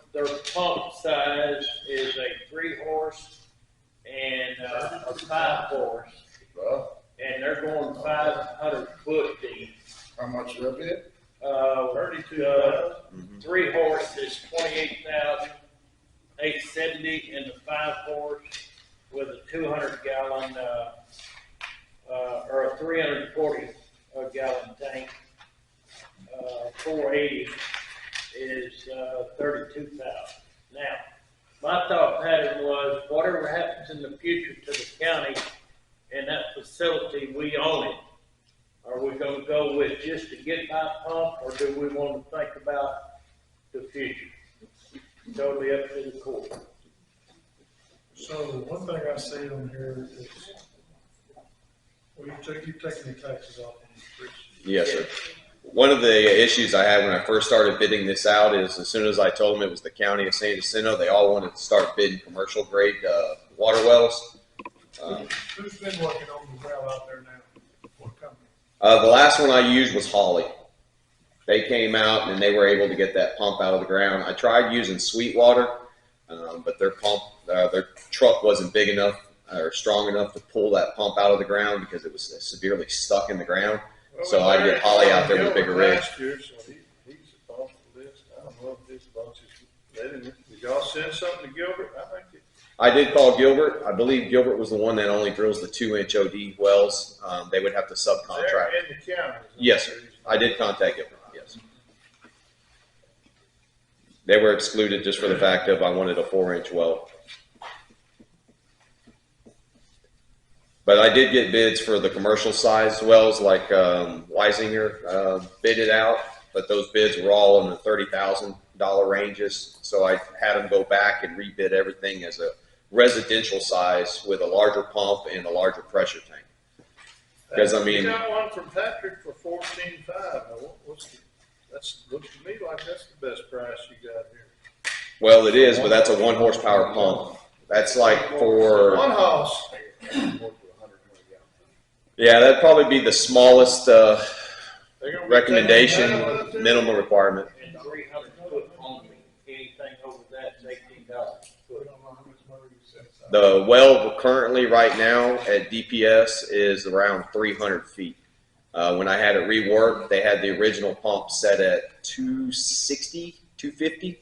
pump size is a 3-horse and a 5-horse, Well, and they're going 500 foot deep. how much is that bid? 32,000. 3-horse is 28,870, and the 5-horse with a 200 gallon, or a 340 gallon tank, 480 is 32,000. Now, my thought pattern was whatever happens in the future to the county and that facility, we own it. Are we gonna go with just a get by pump, or do we want to think about the future? Totally up to the court. So one thing I see on here is, well, you've taken the taxes off on the bridge. Yes, sir. One of the issues I had when I first started bidding this out is as soon as I told them it was the county of San Jacinto, they all wanted to start bidding commercial grade water wells. Who's been working on the well out there now? What company? The last one I used was Holly. They came out and they were able to get that pump out of the ground. I tried using Sweetwater, but their truck wasn't big enough or strong enough to pull that pump out of the ground because it was severely stuck in the ground. So I get Holly out there with a bigger rig. Last year, so he's off the list. I don't know if this bunch is, did y'all send something to Gilbert? I think it. I did call Gilbert. I believe Gilbert was the one that only drills the 2-inch OD wells. They would have to subcontract. They're in the county. Yes, sir. I did contact Gilbert, yes. They were excluded just for the fact of I wanted a 4-inch well. But I did get bids for the commercial size wells like Weisinger bid it out, but those bids were all in the $30,000 ranges. So I had them go back and rebid everything as a residential size with a larger pump and a larger pressure tank. Because I mean, You got one from Patrick for $14,500. Now, that's, looks to me like that's the best price you got here. well, it is, but that's a 1 horsepower pump. That's like for, One horse. yeah, that'd probably be the smallest They're gonna be recommendation, taking that one, minimum requirement. And 300 foot only, anything over that's $18 We don't know how much money you set aside. The well currently right now at DPS is around 300 feet. When I had it reworked, they had the original pump set at 260, 250,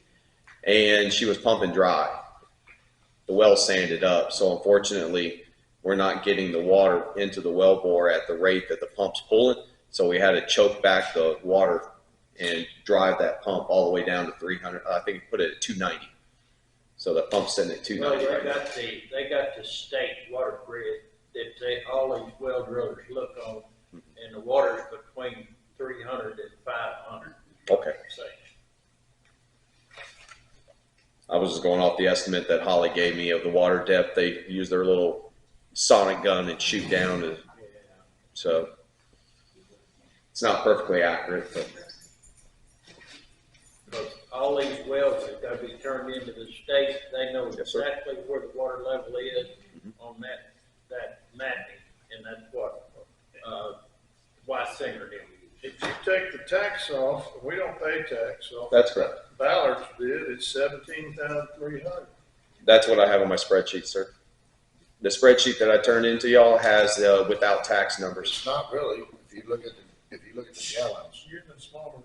and she was pumping dry. The well sanded up, so unfortunately, we're not getting the water into the well bore at the rate that the pump's pulling. So we had to choke back the water and drive that pump all the way down to 300. I think we put it at 290. So the pump's sitting at Well, 290 they right now. got they got the state water grid that all these well drillers look on, and the water's between 300 and 500. Okay. Say. I was just going off the estimate that Holly gave me of the water depth. They use their little sonic gun and shoot down. Yeah. So it's not perfectly accurate, but Because all these wells that got to be turned into the state, they know Yes, sir. exactly where the water level is on that mapping, and that's what Singer did. If you take the tax off, we don't pay tax off. that's correct. Ballard's did, it's 17,300. That's what I have on my spreadsheet, sir. The spreadsheet that I turned into y'all has without tax numbers. It's not really, if you look at the gallons. You're getting a smaller,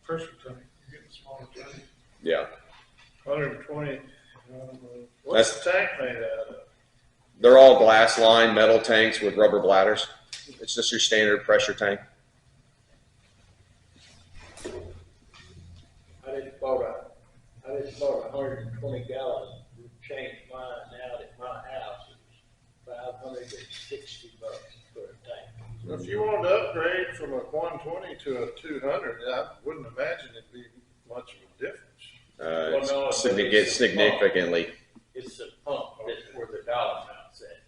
pressure tank, you're getting a smaller tank. Yeah, 120. What's the tank made out of? they're all glass line metal tanks with rubber bladders. It's just your standard pressure tank. I just bought a 120 gallon, changed mine out at my house. It was $560 for a tank. If you wanted to upgrade from a 120 to a 200, I wouldn't imagine it'd be much of a difference. Well, no, It's but it's the pump. significantly. It's the pump, that's where the dollar amount's at.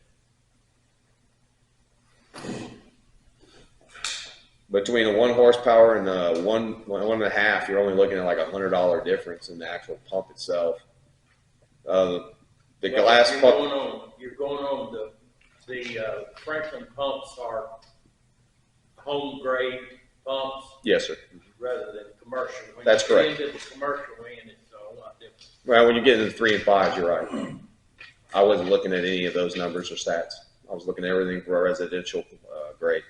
Between a 1 horsepower and a one and a half, you're only looking at like $100 difference in the actual pump itself. The Well, glass pump. You're going on the Franklin pumps are home grade pumps Yes, sir. rather than commercial. When That's you get correct. into the commercial end, it's a lot different. Well, when you get into the 3 and 5s, you're right. I wasn't looking at any of those numbers or stats. I was looking at everything for a residential grade.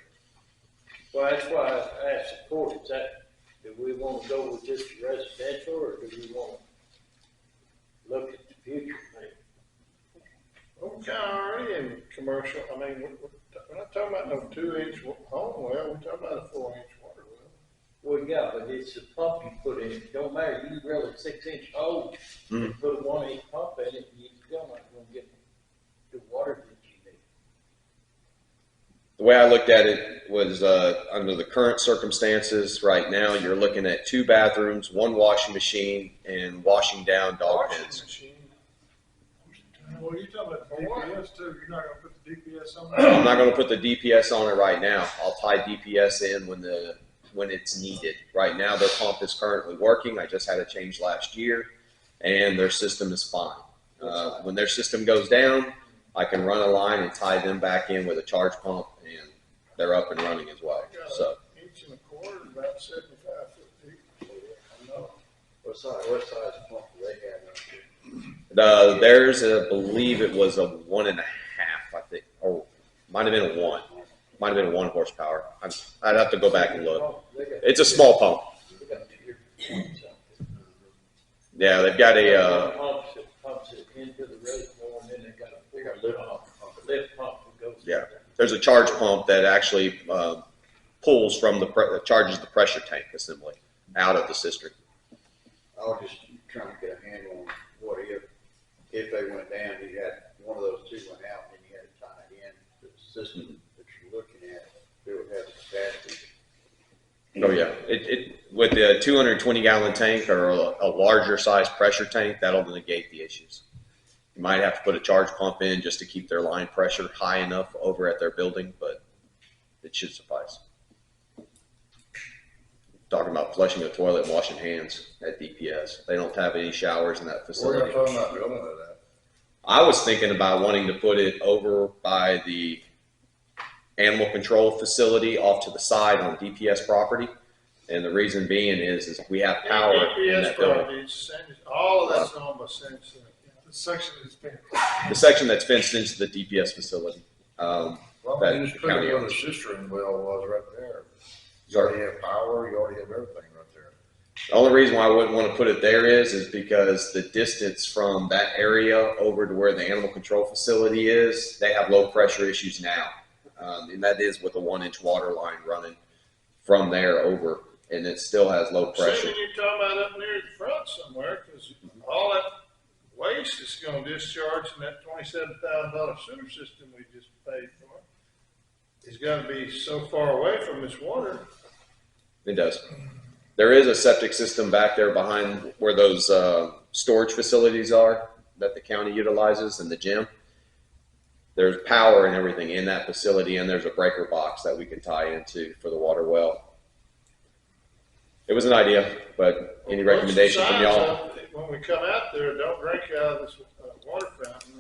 Well, that's why I asked the court, is that, do we want to go with just residential, or do we want to look at the future, maybe? Well, we're kind of already in commercial. I mean, we're not talking about no 2-inch home well, we're talking about a 4-inch water well. Well, yeah, but it's the pump you put in, it don't matter, you drill a 6-inch hole, and put a 1-inch pump in it, and you're still not gonna get the water that you need. The way I looked at it was under the current circumstances, right now, you're looking at 2 bathrooms, 1 washing machine, and washing down dog Washing pens. machine. Well, you're talking about DPS too, you're not gonna put the DPS on I'm there? not going to put the DPS on it right now. I'll tie DPS in when it's needed. Right now, their pump is currently working. I just had it changed last year, and their system is fine. When their system goes down, I can run a line and tie them back in with a charge pump, and they're up and running as well. So 1.25 inches, about 75 foot deep. I know. What size pump do they have? theirs, I believe it was a 1.5, I think, or might have been a 1. Might have been a 1 horsepower. I'd have to go back and look. It's a small pump. They got tier pumps out there. Yeah, they've got a. Pumps it into the reservoir, and then they got a lift pump that goes. Yeah. There's a charge pump that actually pulls from charges the pressure tank assembly out of the cistern. I was just trying to get a handle on what if they went down, you had one of those 2 went out, and you had to tie it in to the system that you're looking at, it would have the capacity. Oh yeah, it with the 220 gallon tank or a larger size pressure tank, that'll negate the issues. You might have to put a charge pump in just to keep their line pressure high enough over at their building, but it should suffice. Talking about flushing a toilet and washing hands at DPS. They don't have any showers in that We're facility. not talking about building it that. I was thinking about wanting to put it over by the animal control facility off to the side on DPS property. And the reason being is we have power in DPS that building. properties, all of that's owned by Samsung. The section is been, The section that's fenced into the DPS facility. Why don't That you just put county it where the owns. cistern well was right there? You already have power, you already have everything right there. The only reason why I wouldn't want to put it there is because the distance from that area over to where the animal control facility is, they have low pressure issues now. And that is with a 1-inch water line running from there over, and it still has low pressure. Assuming you're talking about up near the front somewhere, because all that waste is gonna discharge in that $27,000 sewer system we just paid for. It's gotta be so far away from this water. It does. There is a septic system back there behind where those storage facilities are that the county utilizes in the gym. There's power and everything in that facility, and there's a breaker box that we can tie into for the water well. It was an idea, but any recommendation from y'all? When we come out there, don't drink out of this water fountain,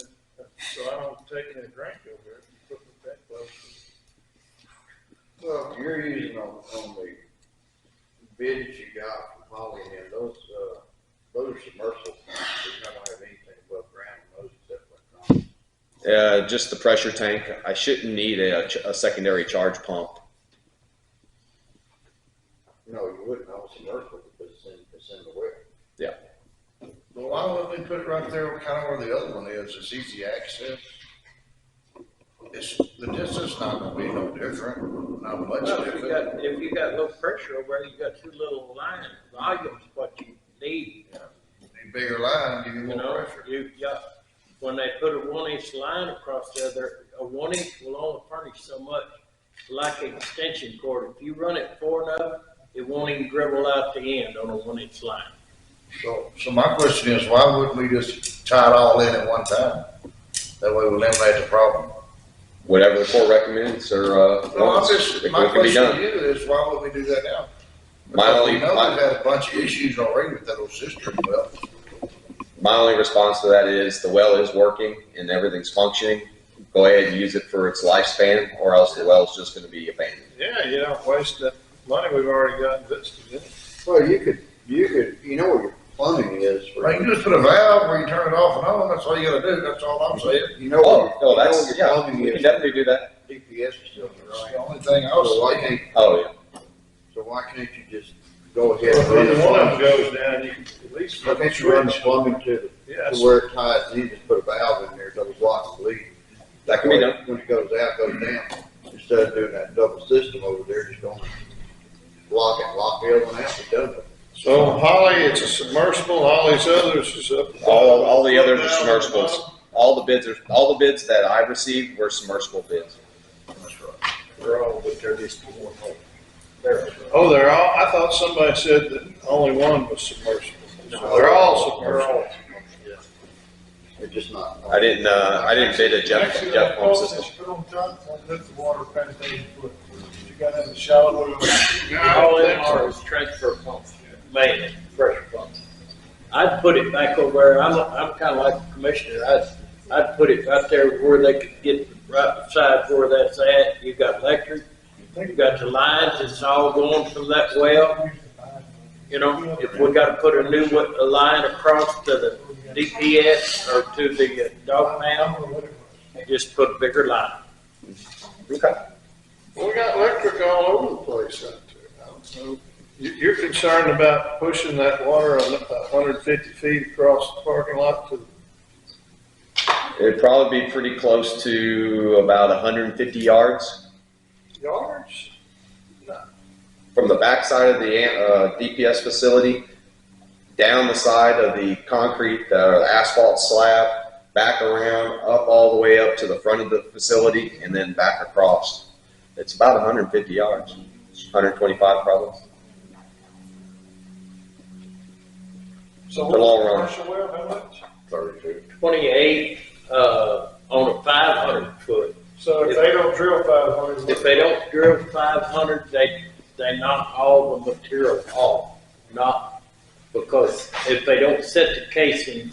so I don't take any drink over there. Put it that close. Well, you're using on the bid that you got from Holly and those are submersible. You're not gonna have anything above ground on those except for Just the pressure tank. I shouldn't need a secondary charge pump. no, you wouldn't know submersible because it's in the well. Yeah. Well, why wouldn't we put it right there, kind of where the other one is, it's easy access? The distance not gonna be no different, not much Well, different. if you got low pressure over there, you got too little line, volume's what you need. Need bigger line, give you You more know, pressure. you got, when they put a 1-inch line across there, a 1-inch will only furnish so much, like an extension cord. If you run it far enough, it won't even dribble out the end on a 1-inch line. So my question is, why wouldn't we just tie it all in at one time? That way we eliminate the problem. Whatever the court recommends or No, wants, it my can be question done. to you is, why would we do that now? My Because only, we know my, we've had a bunch of issues already with that old system, well, my only response to that is the well is working and everything's functioning. Go ahead and use it for its lifespan, or else the well is just going to be abandoned. Yeah, you don't waste that money we've already got invested in it. Well, you could, you know where your plumbing is. you can just put a valve where you turn it off and on, that's all you gotta do, that's all I'm saying. You know where, Oh, you know that's, where your yeah, plumbing we can is. definitely do that. DPS facility, That's right? the only thing I So was why thinking. can't, Oh, yeah. so why can't you just go ahead Well, and if run one of them the goes down, you can at least. plumbing, why can't you run the plumbing to Yes. where it ties in, just put a valve in there, double block the lead. That can be done. When it goes out, goes down, instead of doing that double system over there, just going block it, lock the other one out, be done with it. So Holly, it's a submersible, all these others is up. All the others are submersibles. All the bids that I received were submersible bids. That's right. They're all, but they're just one hole. Oh, they're all, I thought somebody said that only one was submersible. They're all submersible. They're just not. I didn't bid a jet Actually, pump pump system. that you put on top, won't lift the water past 80 foot. You gotta have a shallow water. All in are is transfer pumps, mainly pressure pumps. I'd put it back over there, I'm kinda like the commissioner, I'd put it right there where they could get right beside where that's at. You got electric, you got the lines, it's all going from that well. You know, if we gotta put a new a line across to the DPS or to the dog pound, just put a bigger line. Okay. We got electric all over the place out there. I don't know. You're concerned about pushing that water 150 feet across the parking lot to It'd probably be pretty close to about 150 yards the yards? from the backside of the DPS facility, down the side of the concrete, the asphalt slab, back around, up all the way up to the front of the facility, and then back across. It's about 150 yards, 125 probably. So The long run. commercial well, how much? 32. 28, on a 500 foot. So if they don't drill 500. If they don't drill 500, they knock all the material off. Not, because if they don't set the casing,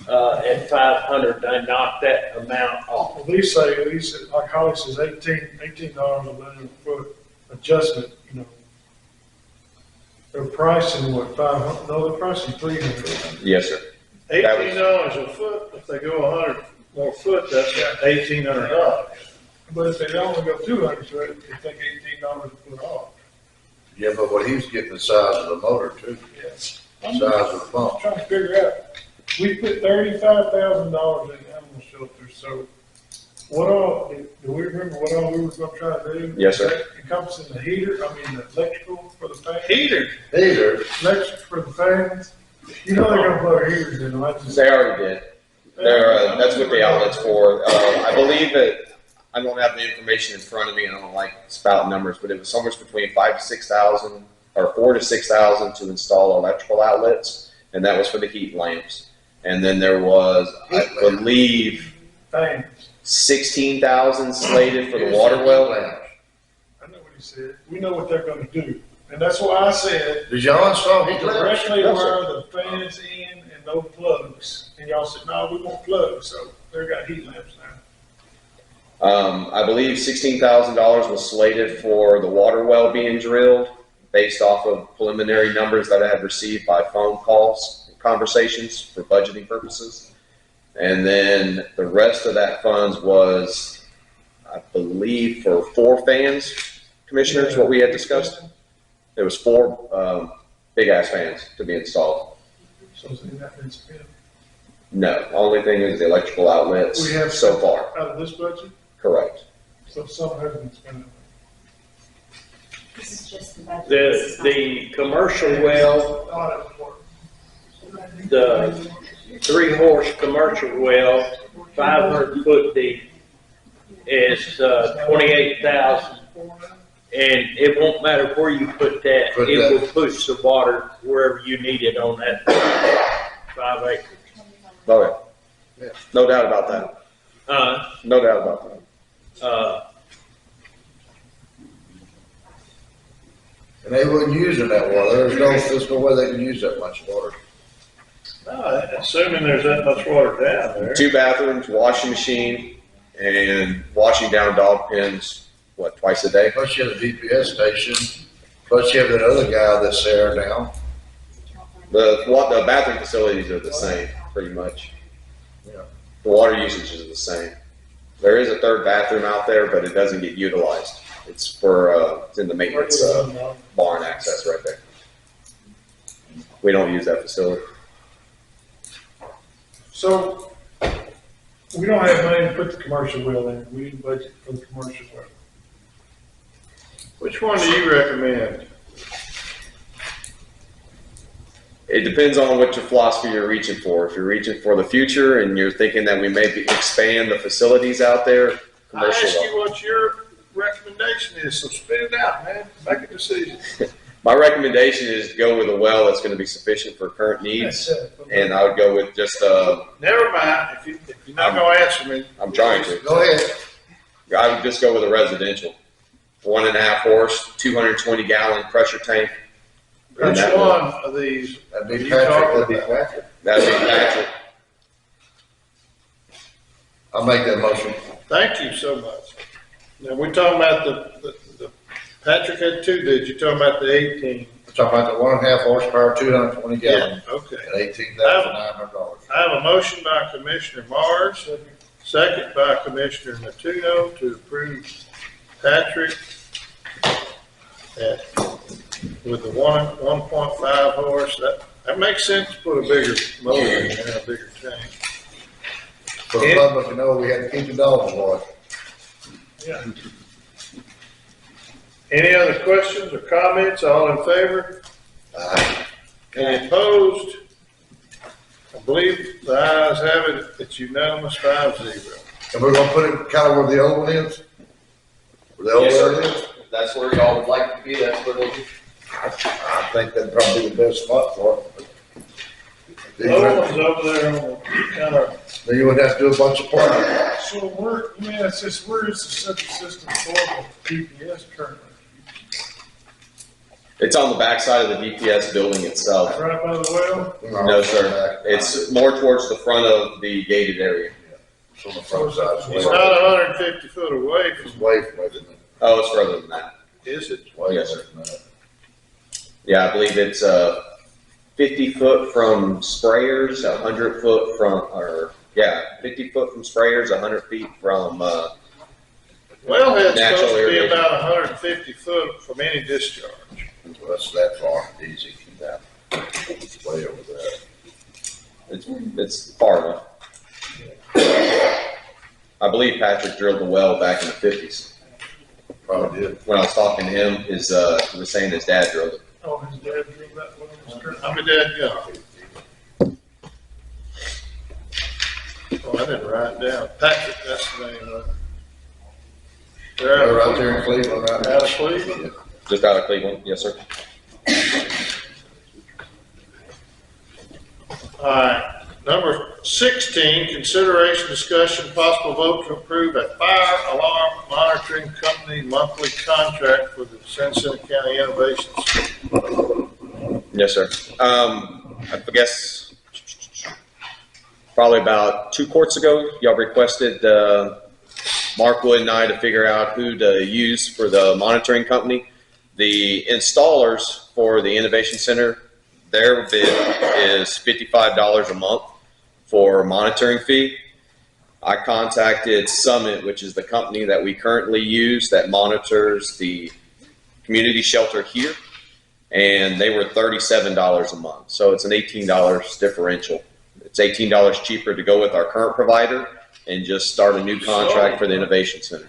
at 500, they knock that amount off. Well, these say, like Holly says, $18 a linear foot adjustment, you know. They're pricing what, 500? No, they're pricing 300. Yes, sir. $18 a foot, if they go 100 more foot, that's $1,800. But if they only go 200 foot, they take $18 a foot off. Yeah, but what he was getting the size of the motor too, Yes. size of the pump. I'm trying to figure out, we put $35,000 in animal shelter, so What all, do we remember what all we were gonna try to do? Yes, sir. That encompassing the heater, I mean, the electrical for the fans? Heater. Either, Electric for the fans? You know they're gonna put heaters in them, I just. They already did. That's what the outlet's for. I believe that, I don't have the information in front of me, and I don't like spout numbers, but it was somewhere between 5,000 to 6,000, or 4,000 to 6,000 to install electrical outlets, and that was for the heat lamps. And then there was, I believe, Fans. 16,000 slated for the water well. I know what he said. We know what they're gonna do. And that's why I said, Did y'all install heat lamps? directly No, where sir. the fans in and no plugs. And y'all said, no, we want plugs, so they got heat lamps now. I believe $16,000 was slated for the water well being drilled, based off of preliminary numbers that I had received by phone calls, conversations for budgeting purposes. And then the rest of that funds was, I believe, for 4 fans, commissioners, what we had discussed. There was 4 big ass fans to be installed. So it's not been spent. No, only thing is the electrical outlets We have so far. out of this budget, Correct. so some hasn't been spent. This is just the budget. The commercial well, Audit report. the 3-horse commercial well, 500 foot deep, is 28,000. And it won't matter where you put that, Put it that. will push the water wherever you need it on that 5 acres. Okay. Yeah. No doubt about that. No doubt about that. And they wasn't using that water. There's no way they can use that much water. Assuming there's that much water down there. 2 bathrooms, washing machine, and washing down dog pens, what, twice a day? Plus you have the DPS station, plus you have that other guy that's there now. The bathroom facilities are the same, pretty much. Yeah. The water usage is the same. There is a 3rd bathroom out there, but it doesn't get utilized. It's for, it's in the maintenance, barn access right there. We don't use that facility. So, we don't have money to put the commercial well in, we didn't budget for the commercial well. Which one do you recommend? It depends on what your philosophy you're reaching for. If you're reaching for the future and you're thinking that we may expand the facilities out there, I commercial asked well. you what your recommendation is, so spit it out, man. Make a decision. My recommendation is to go with a well that's going to be sufficient for current needs, and I would go with just, Never mind, if you're not gonna answer me. I'm trying to. Go ahead. I would just go with a residential. 1.5 horse, 220 gallon pressure tank. And Which that one of these? That'd are be you Patrick. talking That'd be about? Patrick. That'd be Patrick. I'll make that motion. Thank you so much. Now, we're talking about the Patrick had 2 bids, you're talking about the 18. We're talking about the 1.5 horsepower, 220 gallon, Okay. at $18,900. I have a motion by Commissioner Mars, second by Commissioner Natuno to approve Patrick with the 1.5 horse. That makes sense to put a bigger motor in there, a bigger tank. For the public to know we had to keep the dogs watched. Yeah. Any other questions or comments? All in favor? Any opposed? I believe the ayes have it. It's unanimous 5-0. And we're gonna put it kind of where the old one is? Where the old Yes, sir. one is? If that's where y'all would like to be, that's where they'll be. I think that'd probably be the best spot for it. The old one's over there on the kind of, Then you wouldn't have to do a bunch of plumbing. So let me ask this, where is the septic system for the DPS currently? It's on the backside of the DPS building itself. Right by the well? No, sir. It's more towards the front of the gated area. It's on the front side. it's not 150 foot away It's from, way from it. Oh, it's further than that. is it? Way Yes, away from that. Yeah, I believe it's 50 foot from sprayers, 100 foot from, 50 foot from sprayers, 100 feet from, Wellhead's Natural supposed to be irrigation. about 150 foot from any discharge. Well, that's that far, easy. That. It's way over there. it's far enough. I believe Patrick drilled the well back in the 50s. Probably did. When I was talking to him, he was saying his dad drilled it. Oh, his dad drove that one, Mr. Kirk. How many dad got? Oh, I didn't write it down. Patrick, that's the name of it. They're right there in Cleveland, right now. Out of Cleveland? Just out of Cleveland, yes, sir. All right, number 16, consideration, discussion, possible vote to approve a fire alarm monitoring company monthly contract for the Jacinto County Innovations. Yes, sir. I guess probably about 2 courts ago, y'all requested Mark Wood and I to figure out who to use for the monitoring company. The installers for the Innovation Center, their bid is $55 a month for monitoring fee. I contacted Summit, which is the company that we currently use that monitors the community shelter here, and they were $37 a month. So it's an $18 differential. It's $18 cheaper to go with our current provider and just start a new contract for the Innovation Center.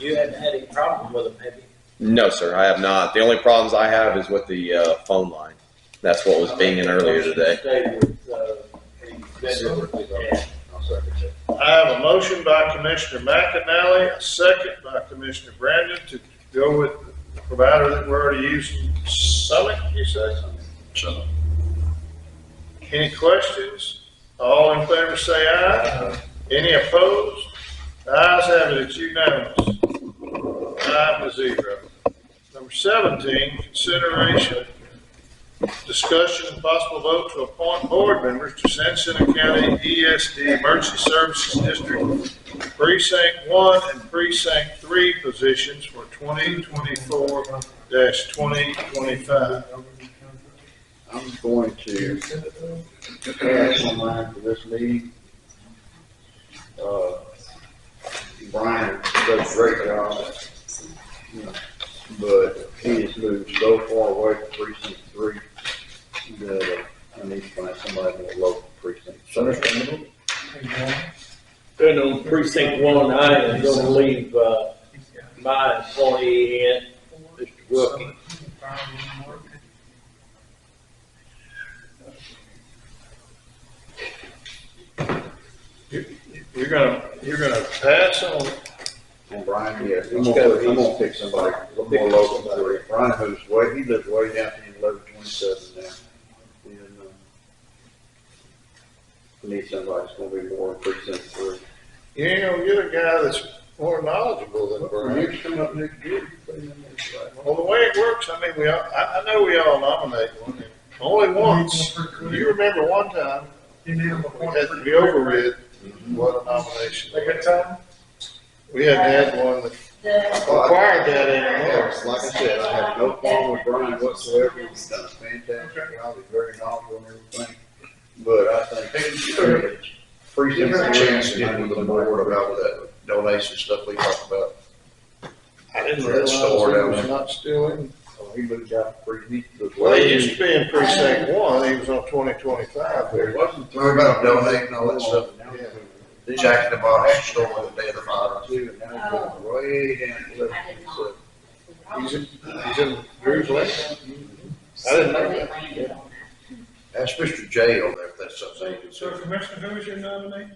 You haven't had any problem with them, have you? No, sir, I have not. The only problems I have is with the phone line. That's what was binging earlier today. Stay with, the vendor. Yeah. I have a motion by Commissioner McAnally, a second by Commissioner Brandon to go with the provider that we're already using, Summit, you say? So, Any questions? All in favor say aye. Any opposed? The ayes have it, it's unanimous. 5-0. Number 17, consideration, discussion, and possible vote to appoint board members to San Jacinto County ESD Emergency Services District Precinct 1 and Precinct 3 positions for 2024-2025. I'm going to pass on mine for this meeting. Brian does a great job, but he has moved so far away from precinct 3 that I need to find somebody in the local precinct. understandable. Good on precinct 1, I am gonna leave, my employee in, Mr. Wilkie. You're gonna pass on. And Brian, yeah, I'm gonna pick somebody a little more local for it. Brian moves way, he lives way down in 1127 now. And, we need somebody that's gonna be more in precinct 3. You ain't gonna get a guy that's more knowledgeable than Brian. You come up next year, put him in there. Well, the way it works, I mean, I know we all nominate one, and only once. You remember one time, You need them we had to be overrid what a nomination. They got time? We hadn't had one that required that anymore. Like I said, I have no problem with Brian whatsoever. He's done a fantastic job. He's very knowledgeable and everything. But I think You precinct have a chance to 3, get with the board about that donation stuff we talked about. I didn't That realize he store down was there. not still in. he moved out for he was Well, way he used to be in precinct 1, he was on 2025 There there. wasn't. Talking about donating all that stuff. Yeah. Jack in the Box store on the day of the fire. Too, and now he's going way down to 1127. He's in Drew's Lake. I didn't know that. Ask Mr. J on there if that's something he So can Commissioner, who is your nominee?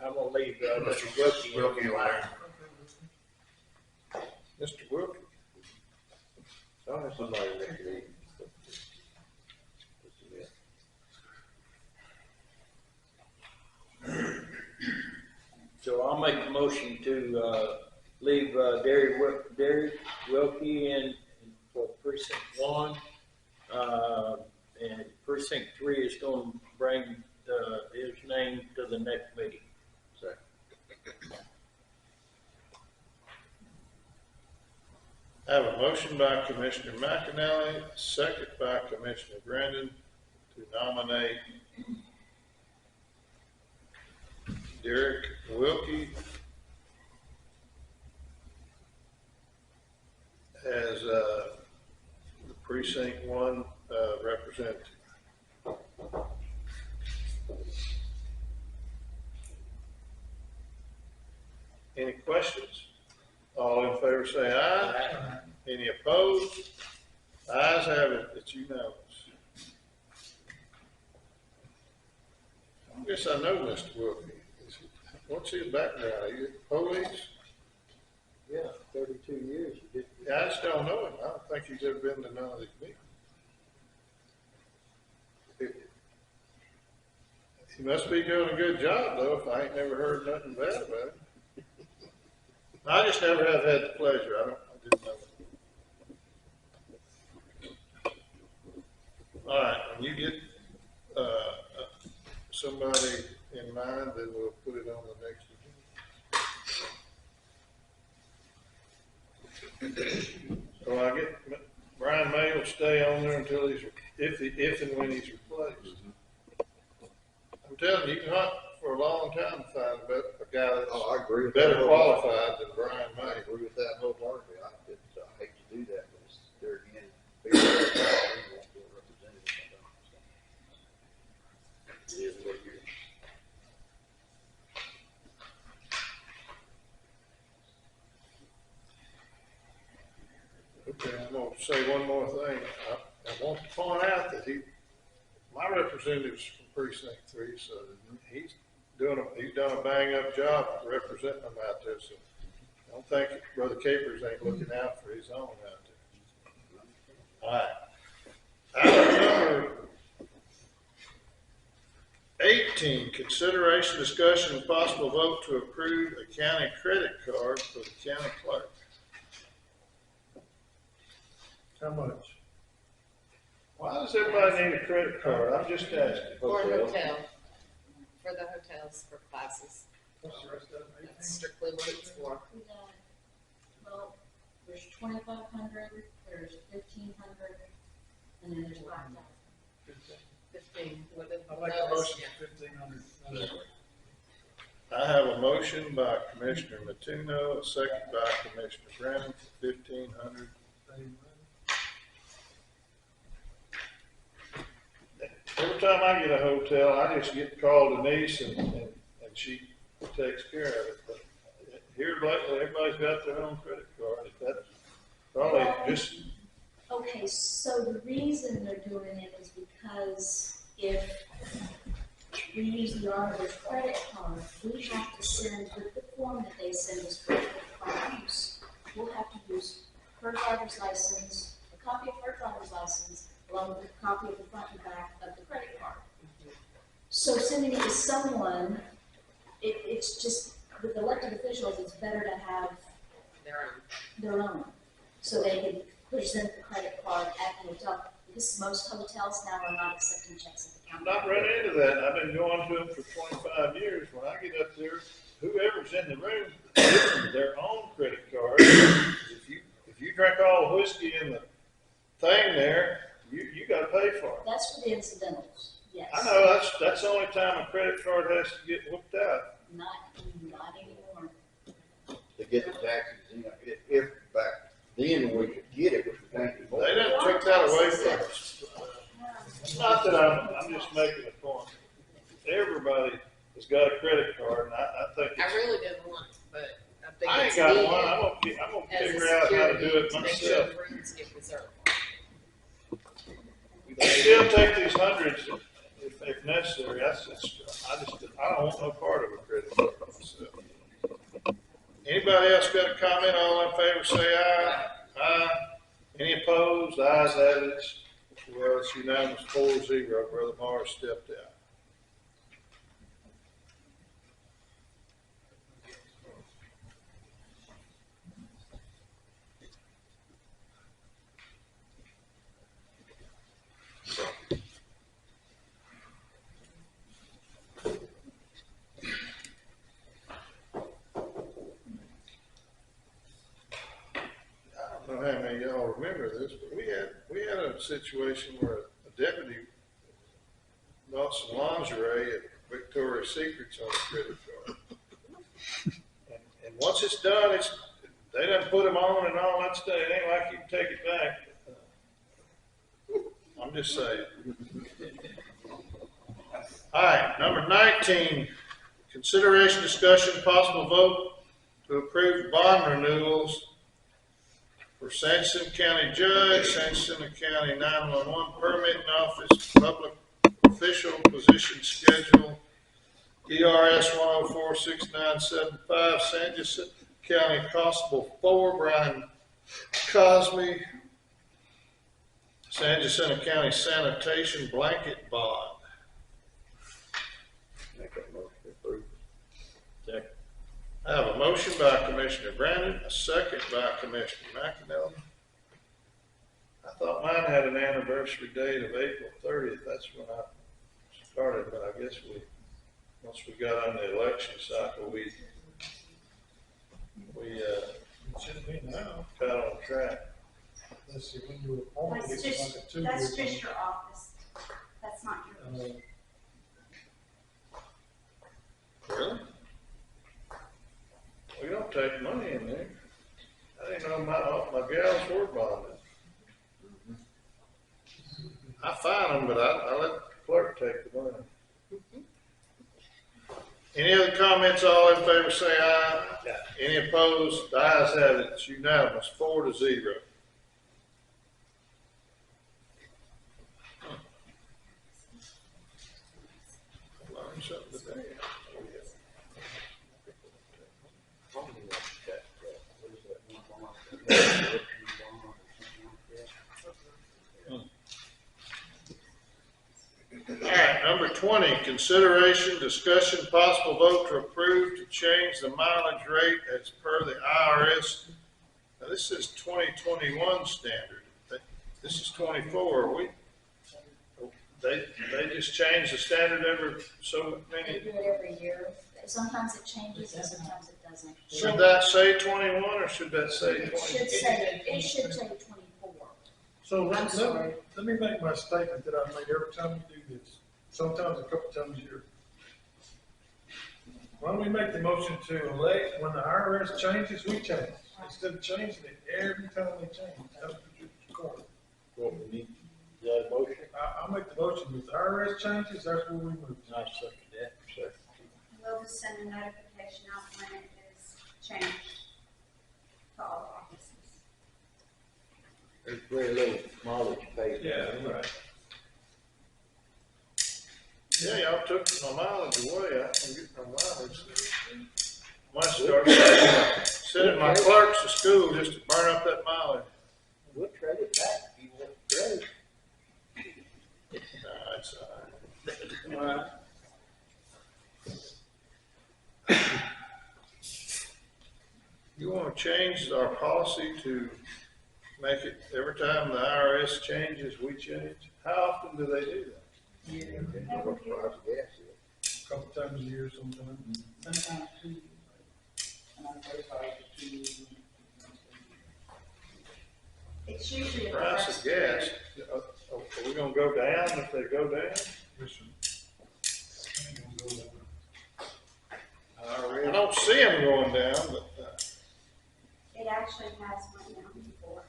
I'm gonna leave, Mr. Wilkie. do. Wilkie on there. Mr. Wilkie. So I'll have somebody next meeting. So I'll make a motion to, leave, Derry Wilkie in for precinct 1. And precinct 3 is gonna bring, his name to the next meeting. I have a motion by Commissioner McAnally, a second by Commissioner Brandon to nominate Derek Wilkie as the precinct 1 representative. Any questions? All in favor say aye. Any opposed? Ayes have it, it's unanimous. I guess I know Mr. Wilkie. What's his background? Are you police? Yeah, 32 years. You did. Yeah, I just don't know him. I don't think he's ever been to none of these meetings. He must be doing a good job though, if I ain't never heard nothing bad about him. I just never have had the pleasure. I didn't know. All right, when you get, somebody in mind, then we'll put it on the next agenda. So I get, Brian May will stay on there until he's, if and when he's replaced. I'm telling you, you can hunt for a long time to find a guy that's Oh, I agree with better that. qualified than Brian I May. agree with that wholeheartedly. I hate to do that, but it's there again. People won't feel represented if I don't. So, it is what it is. Okay, I'm gonna say one more thing. I want to point out that my representative's from precinct 3, so he's done a bang up job representing them out there, so I don't think Brother Capers ain't looking out for his own out there. All right. Item number 18, consideration, discussion, and possible vote to approve a county credit card for the county clerk. How much? Why does everybody need a credit card? I'm just asking. For a hotel, for the hotels, for classes. What's the rest of it? That's strictly what it's for. Well, there's 2,500, there's 1,500, and then there's 5,000. 15, what the I like the lowest, motion for 1,500. I have a motion by Commissioner Matuno, a second by Commissioner Brennan for 1,500. Every time I get a hotel, I just get called Denise and she takes care of it. But here lately, everybody's got their own credit card. That's probably just, Okay, so the reason they're doing it is because if we use the auditor's credit card, we have to send, with the form that they send us for card use, we'll have to use her driver's license, a copy of her driver's license, along with a copy of the front and back of the credit card. So sending it to someone, it's just, with elected officials, it's better to have their own. their own, so they can present the credit card at the hotel, because most hotels now are not accepting checks at the I'm counter. not run into that. I've been going to them for 25 years. When I get up there, whoever's in the room gives them their own credit card. If you drink all the whiskey in the thing there, you gotta pay for it. That's for the incidentals, yes. I know, that's the only time a credit card has to get whooped out. Not anymore. To get the taxes, if back then we could get it, but we can't anymore. They done took that away from us. It's not that I'm just making a point. Everybody has got a credit card, and I think I it's, really didn't want, but I think I ain't it's got needed one. I'm gonna as a figure out how to do security it to make sure myself. the rooms get reserved. They still take these hundreds if necessary. I don't want no part of a credit card myself. Anybody else got a comment? All in favor, say aye. Aye. Any opposed? Ayes have it. Well, it's unanimous 4-0. Brother Morris stepped out. I don't know how many of y'all remember this, but we had a situation where a deputy bought some lingerie at Victoria's Secrets on a credit card. And once it's done, they done put them on and all that stuff. It ain't like you can take it back. I'm just saying. All right, number 19, consideration, discussion, possible vote to approve bond renewals for Sanderson County Judge, Sanderson County 911 Permitting Office, Public Official Position Schedule, ERS 1046975, Sanderson County Constable 4, Brian Cosme, Sanderson County Sanitation Blanket Bond. Make that motion to approve. I have a motion by Commissioner Brandon, a second by Commissioner McAnally. I thought mine had an anniversary date of April 30th. That's when I started, but I guess once we got on the election cycle, we It should be now. got on track. Let's see, when you were appointed, That's it's like a just, 2 year. that's just your office. That's not yours. Really? We don't take money in there. I didn't know my gals were bonded. I fine them, but I let the clerk take the money. Any other comments? All in favor say aye. Any opposed? The ayes have it. It's unanimous, 4-0. Learned something today. All right, number 20, consideration, discussion, possible vote to approve to change the mileage rate as per the IRS. Now, this is 2021 standard. This is 24. They just change the standard every so They many. do it every year. Sometimes it changes and sometimes it doesn't. Should that say 21 or should that say 20? It should say 24. So I'm sorry. let me make my statement that I make every time we do this, sometimes a couple times a year. Why don't we make the motion to elect, when the IRS changes, we change, instead of changing it every time they change. That's what you're recording. What we need, that motion? I'll make the motion, if the IRS changes, that's where we move. I second that. We'll just send a notification out when it is changed to all offices. There's very little mileage paid. Yeah, right. Yeah, y'all took my mileage away. I don't get no mileage. Might start sending my clerks to school just to burn up that mileage. We'll trade it back if you want to trade. Nah, it's all right. All right. You want to change our policy to make it every time the IRS changes, we change? How often do they do that? What the price of gas is. Couple times a year sometimes. Sometimes 2 years. And I'm certified for 2 years. It's usually the Price first of gas, year. are we gonna go down if they go down? I don't see them going down, but, It actually has went down before.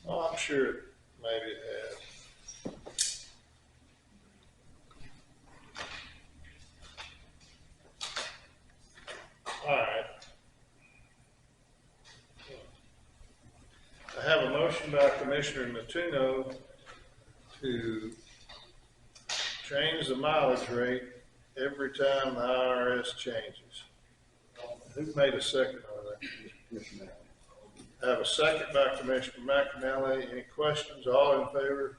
oh, I'm sure maybe it has. All right. I have a motion by Commissioner Matuno to change the mileage rate every time the IRS changes. Who made a second on that? I have a second by Commissioner McAnally. Any questions? All in favor?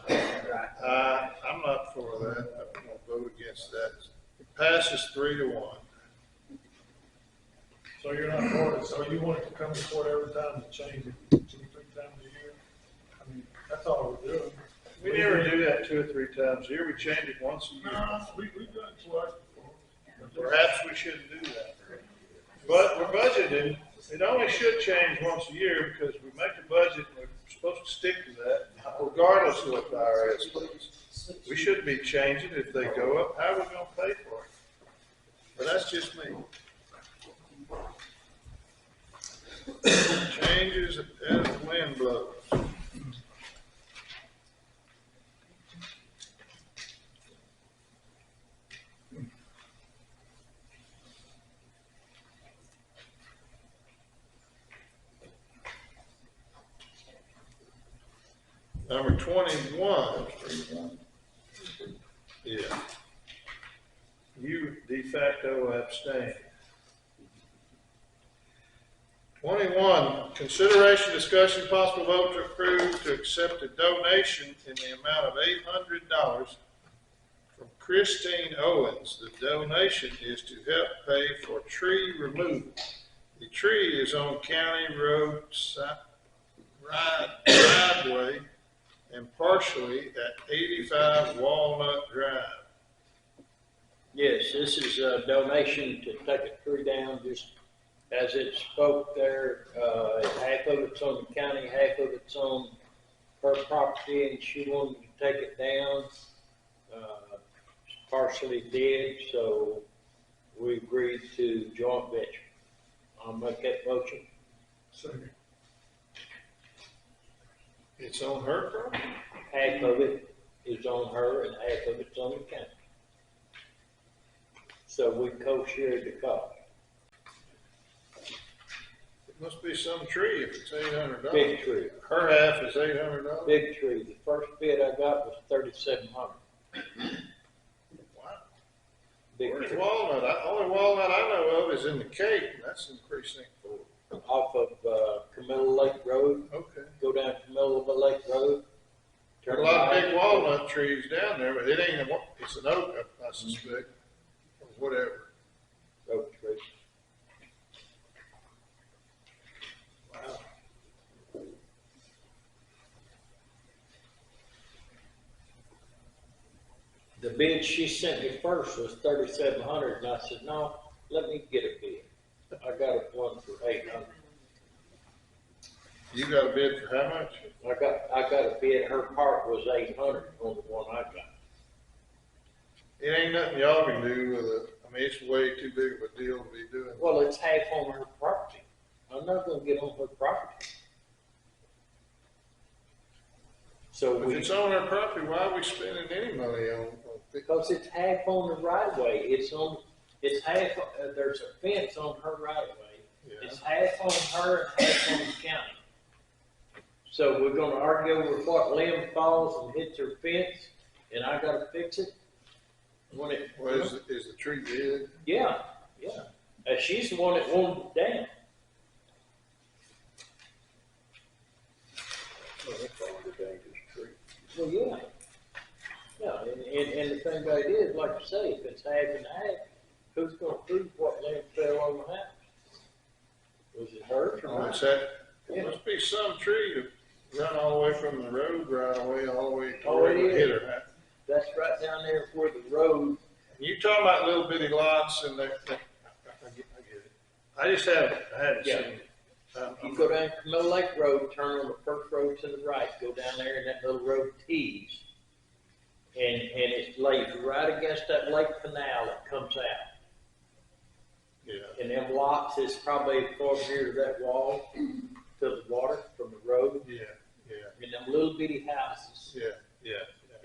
I'm not for that. I'm gonna vote against that. It passes 3-1. So you're not for it, so you want it to come to court every time to change it 2 or 3 times a year? I mean, that's all we're doing. We never do that 2 or 3 times a year. We change it once a year. No, we've done it twice before. Perhaps we shouldn't do that. But we're budgeting. It only should change once a year because we make a budget and we're supposed to stick to that regardless of what the IRS does. We shouldn't be changing it if they go up. How are we gonna pay for it? But that's just me. Changes as the wind blows. 21. Yeah. You de facto abstain. 21, consideration, discussion, possible vote to approve to accept a donation in the amount of $800 from Christine Owens. The donation is to help pay for tree removal. The tree is on County Road driveway and partially at 85 Walnut Drive. Yes, this is a donation to take a tree down, just as it spoke there. Half of it's on the county, half of it's on her property, and she wanted to take it down. Partially did, so we agreed to joint venture. I'll make that motion. Second. It's on her property? Half of it is on her and half of it's on the county. So we co-shared the cost. It must be some tree if it's $800. Big tree, Her half is $800? big tree. The first bid I got was $3,700. Wow. Big Where's tree. Walnut? Only Walnut I know of is in the Cape, and that's in precinct 4. Off of Camilla Lake Road, Okay. go down Camilla Lake Road. There Turn are a lot of right. big walnut trees down there, but it ain't it's an oak, I suspect, or whatever. Oak tree. Wow. The bid she sent me first was $3,700, and I said, no, let me get a bid. I got a one for $800. You got a bid for how much? I got a bid, her part was $800 on the one I got. It ain't nothing y'all can do with it. I mean, it's way too big of a deal to be doing. Well, it's half on her property. I'm not gonna get on her property. So If it's on her property, why are we spending any money on it? because it's half on the right of way, it's half, there's a fence on her right of way. Yeah. It's half on her and half on the county. So we're gonna argue over what limb falls and hits her fence, and I gotta fix it? When it, Well, is the tree dead? yeah. She's the one that wanted it down. Well, that's all the dangerous tree. Well, yeah. Yeah, and the thing about it is, like you say, if it's half and half, who's gonna prove what limb fell on the house? Was it hers or Oh, mine? it's that, Yeah. it must be some tree to run all the way from the road right away, all the way to Oh, where it it hit is. her. That's right down there where the road, You talking about little bitty lots and I get it. I just haven't Yeah. seen it. you go down Camilla Lake Road, turn on the first road to the right, go down there and that little road tees. And it lays right against that lake canal that comes out. Yeah, And them lots is probably far near to that wall, to the water from the road, yeah, and them little bitty houses yeah.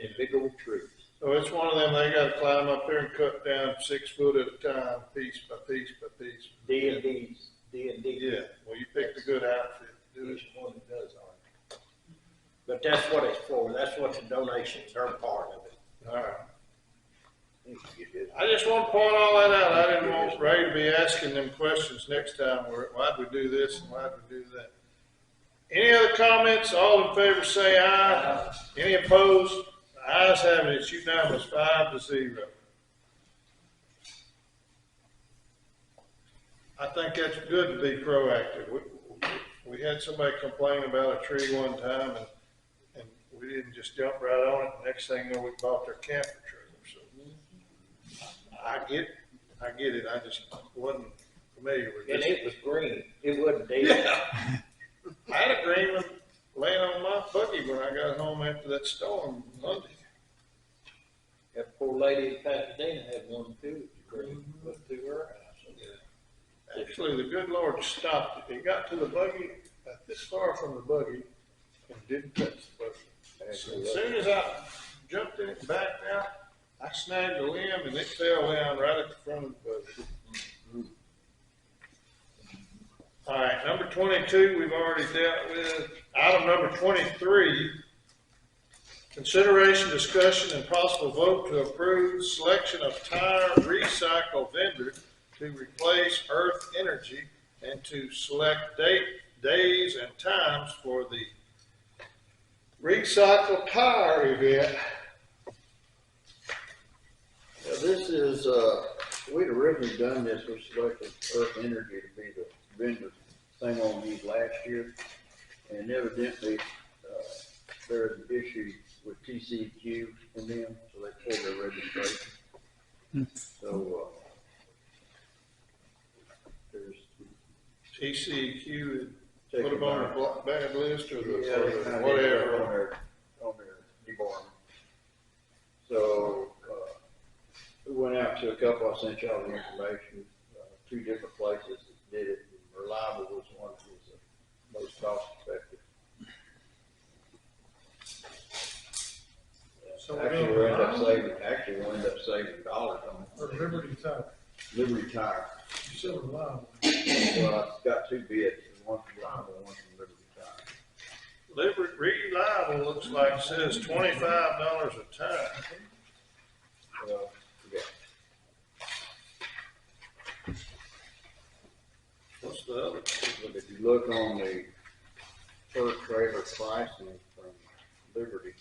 and big old trees. So it's one of them, they gotta climb up there and cut down 6 foot at a time, piece by piece by piece. D&D. Yeah, well, you picked a good outfit to do it. Who's the one that does all right. But that's what it's for, that's what the donations are part of it. All right. I just want to point all that out. I didn't want Ray to be asking them questions next time, why'd we do this and why'd we do that? Any other comments? All in favor say aye. Any opposed? The ayes have it. It's unanimous, 5-0. I think that's good to be proactive. We had somebody complain about a tree one time and we didn't just jump right on it. The next thing you know, we bought their camper trailer. So I get it. I just wasn't familiar with And this. it was green, it wasn't dead. Yeah. I had a green one laying on my buggy when I got home after that storm Monday. That poor lady in Pasadena had one too, it was green, went through her house. Actually, the good Lord stopped it. It got to the buggy, this far from the buggy, and didn't touch the buggy. So as soon as I jumped in it, backed out, I snagged a limb and it fell down right at the front of the buggy. All right, number 22, we've already dealt with. Item number 23 Consideration, discussion, and possible vote to approve selection of tire recycle vendor to replace Earth Energy and to select days and times for the recycle tire event. Now, this is, we'd originally done this, we selected Earth Energy to be the vendor, same one we used last year. And evidently, there's an issue with TCQ in them, so they pulled their registration. So, there's. TCQ, put taking them on our- the bad list or Yeah, the, they kinda did whatever. that on their debarment. So, we went out to a couple, I sent y'all the information, 2 different places that did it. Reliable was one that was the most cost effective. So Actually, we'll end up saving dollars on Or Liberty Tire, Liberty Tire. you said reliable. Well, I've got 2 bids, one from Reliable and one from Liberty Tire. Reliable looks like it says $25 a tire. Well, yeah. What's the other? But if you look on the per trailer pricing from Liberty,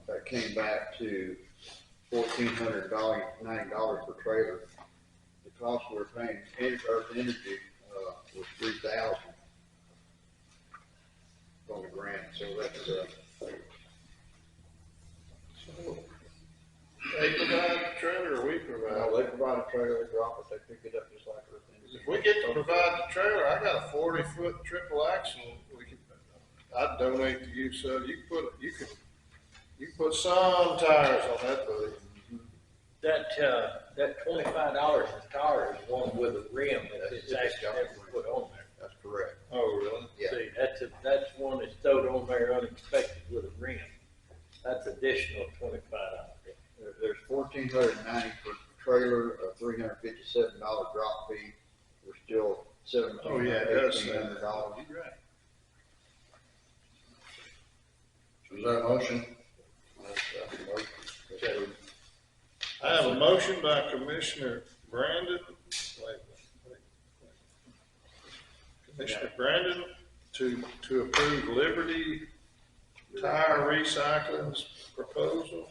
that came back to $1,490 per trailer. The cost we're paying Earth Energy was $3,000 on the grant. So that's They provide the trailer or we provide? well, they provide a trailer, they drop it, they pick it up just like Earth Energy. If we get to provide the trailer, I got a 40-foot triple axle. I'd donate to you, so you can put some tires on that, buddy. That $25 a tire is one with a rim that it's actually never put on there. That's correct. Oh, really? Yeah. See, that's one that's throwed on there unexpected with a rim. That's additional $25. There's $1,490 per trailer, a $357 drop fee. We're still Oh, yeah, it does say $1,700, that. $1,800. You're right. Is that a motion? That's a motion. I have a motion by Commissioner Brandon. Commissioner Brandon to approve Liberty Tire Recycling's proposal.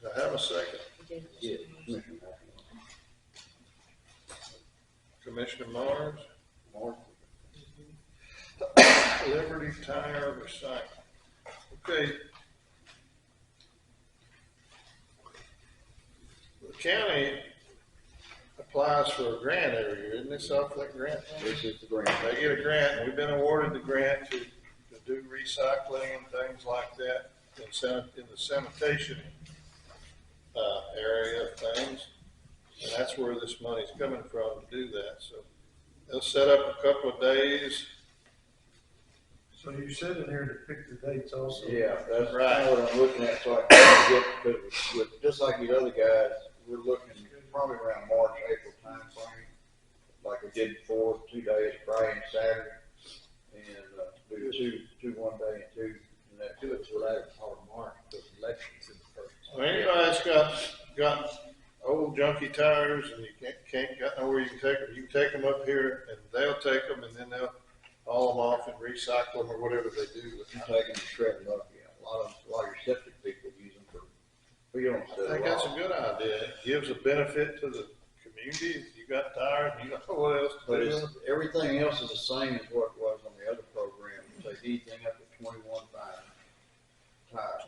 Do I have a second? Yeah. Commissioner Mars, Mark. Liberty Tire Recycling. Okay. The county applies for a grant every year, isn't this off that grant? This is the grant. They get a grant, and we've been awarded the grant to do recycling and things like that in the sanitation area of things. And that's where this money's coming from to do that, so they'll set up a couple of days. So you said in here to pick the dates also. Yeah, that's Right. kind of what I'm looking at, so I can get, because with, just like these other guys, we're looking probably around March, April timeframe. Like we did before, 2 days, Friday and Saturday, and do two one day and 2 the next. Do it till later part of March, because elections in the first. So anybody that's got old junky tires and you can't got nowhere you can take them, you can take them up here and they'll take them and then they'll haul them off and recycle them or whatever they do. You take them and shred them up, yeah. A lot of your septic people use them for field I instead think of that's a rock. good idea. It gives a benefit to the community. If you got tires, you don't know what else to But do. it's, everything else is the same as what it was on the other program. Take anything up to 21.5 tires.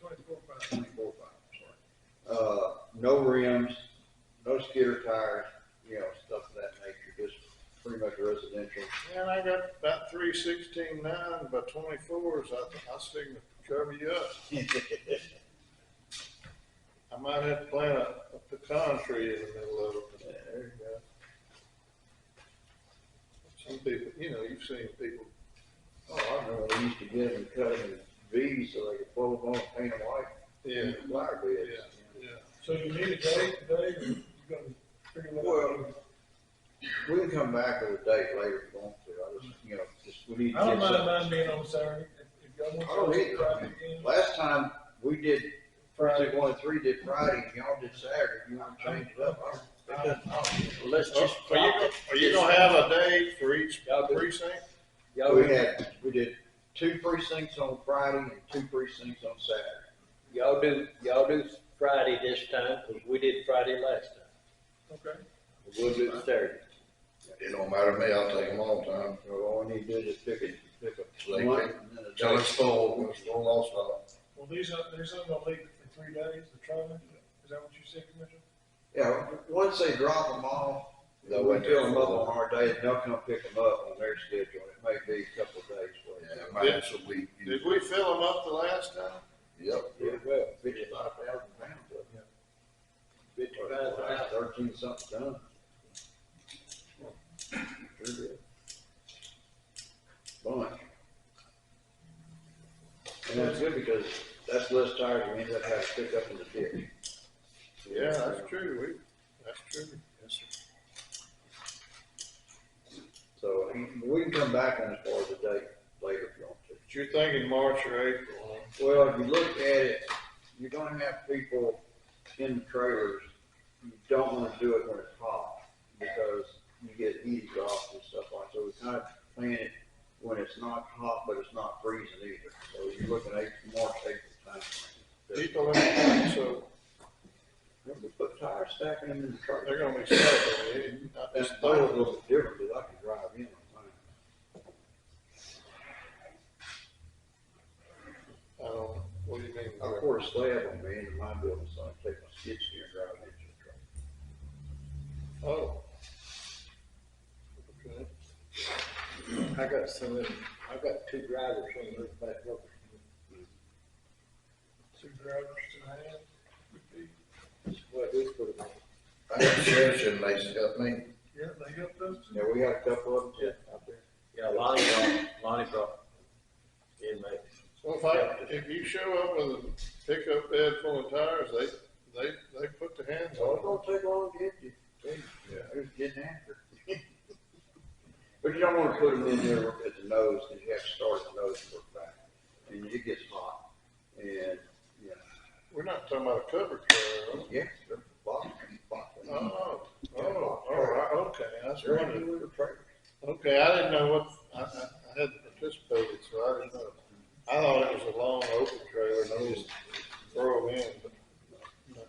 24.5. 24.5, sorry. No rims, no skidder tires, stuff of that nature, just pretty much residential. And I got about 316.9 by 24s. I was figuring to cover you up. I might have to plant a pecan tree in the middle of it. There you go. Some people, you've seen people. Oh, I know, they used to get them and cut them in V's so they could pull them on and paint them white. Yeah, Flower beds. yeah. So you need a date today, or you gonna figure that out? Well, we can come back with a date later if you want to. I just, we need to I don't get mind some. mine being on Saturday, if y'all I want don't to either. Friday again. Last time we did, Project 1 and 3 did Friday, and y'all did Saturday. If you want to change it up, Well, let's just. Are you gonna have a day for each precinct? Y'all we did 2 precincts on Friday and 2 precincts on Saturday. y'all do Friday this time, because we did Friday last time. Okay. We'll do Saturday. It don't matter to me, I'll take them all the time. So all we need to do is pick So a they month can- and then a Till day. it's full, it's full also. Well, these are gonna leave it for 3 days, the trailer, is that what you said, Commissioner? Yeah, once they drop them off, They'll we wait fill them till up full. on our day, and they'll come pick them up on their schedule. It may be a couple of days. Yeah, it might have some week. Did we fill them up the last time? Yep. Yeah, well, 55,000 pounds of it. 55,000. 13 something tons. Sure did. Bunch. And that's good because that's less tires we end up having to pick up in the ditch. Yeah, that's true, that's true. So we can come back on as far as the date later if you want to. But you're thinking March or April, huh? Well, if you look at it, you're gonna have people in the trailers, you don't wanna do it when it's hot, because you get heat exhaust and stuff like that. So we kind of plan it when it's not hot, but it's not freezing either. So you're looking at March, April time. People in the, so We put tires stacking them in the trailer. they're gonna be stuck, not It's just a throwing little bit different, because I can drive in on mine. I don't know, what do you mean? I poured a slab on me into my building, so I take my skid steer and drive into the trailer. Oh. Okay. I got 2 drivers on those back roads. 2 drivers to hand. That's what we put them on. I got the sheriff and they help me. Yeah, they got those. Yeah, we had a couple of them too out there. Yeah, Lonnie brought inmates. So if you show up with a pickup bed full of tires, they put their hands So on it don't take long to get you. Yeah. Who's getting after? But you don't wanna put them in there at the nose, cause you have to start at the nose and work back. And it gets hot. And, yeah, We're not talking about a covered trailer, yeah, they're box. huh? Oh, all right, okay, that's They're wonderful. in with trailers. Okay, I didn't know what, I hadn't participated, so I didn't know. I thought it was a long open trailer, and they just throw them in, but. no.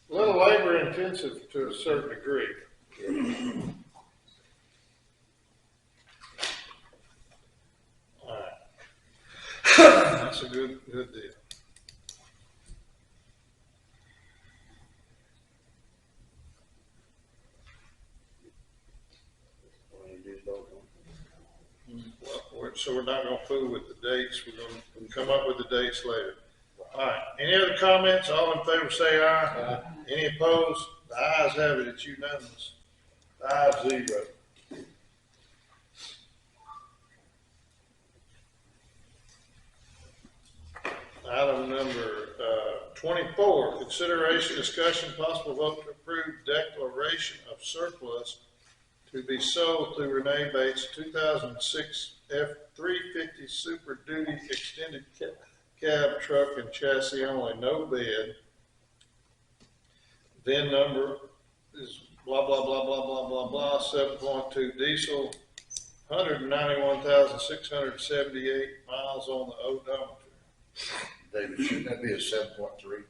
A little labor intensive to a certain degree. All right. That's a good deal. When you do both of them. Well, so we're not gonna fool with the dates, we're gonna come up with the dates later. All right, any other comments? All in favor say aye. Any opposed? The ayes have it, it's unanimous. 5-0. Item number 24, consideration, discussion, possible vote to approve declaration of surplus to be sold through Renee Bates 2006 F-350 Super Duty Extended Cab Truck and Chassis only, no bid. VIN number is blah, blah, blah, blah, blah, blah, blah, 7.2 diesel, 191,678 miles on the odometer. David, shouldn't that be a 7.3?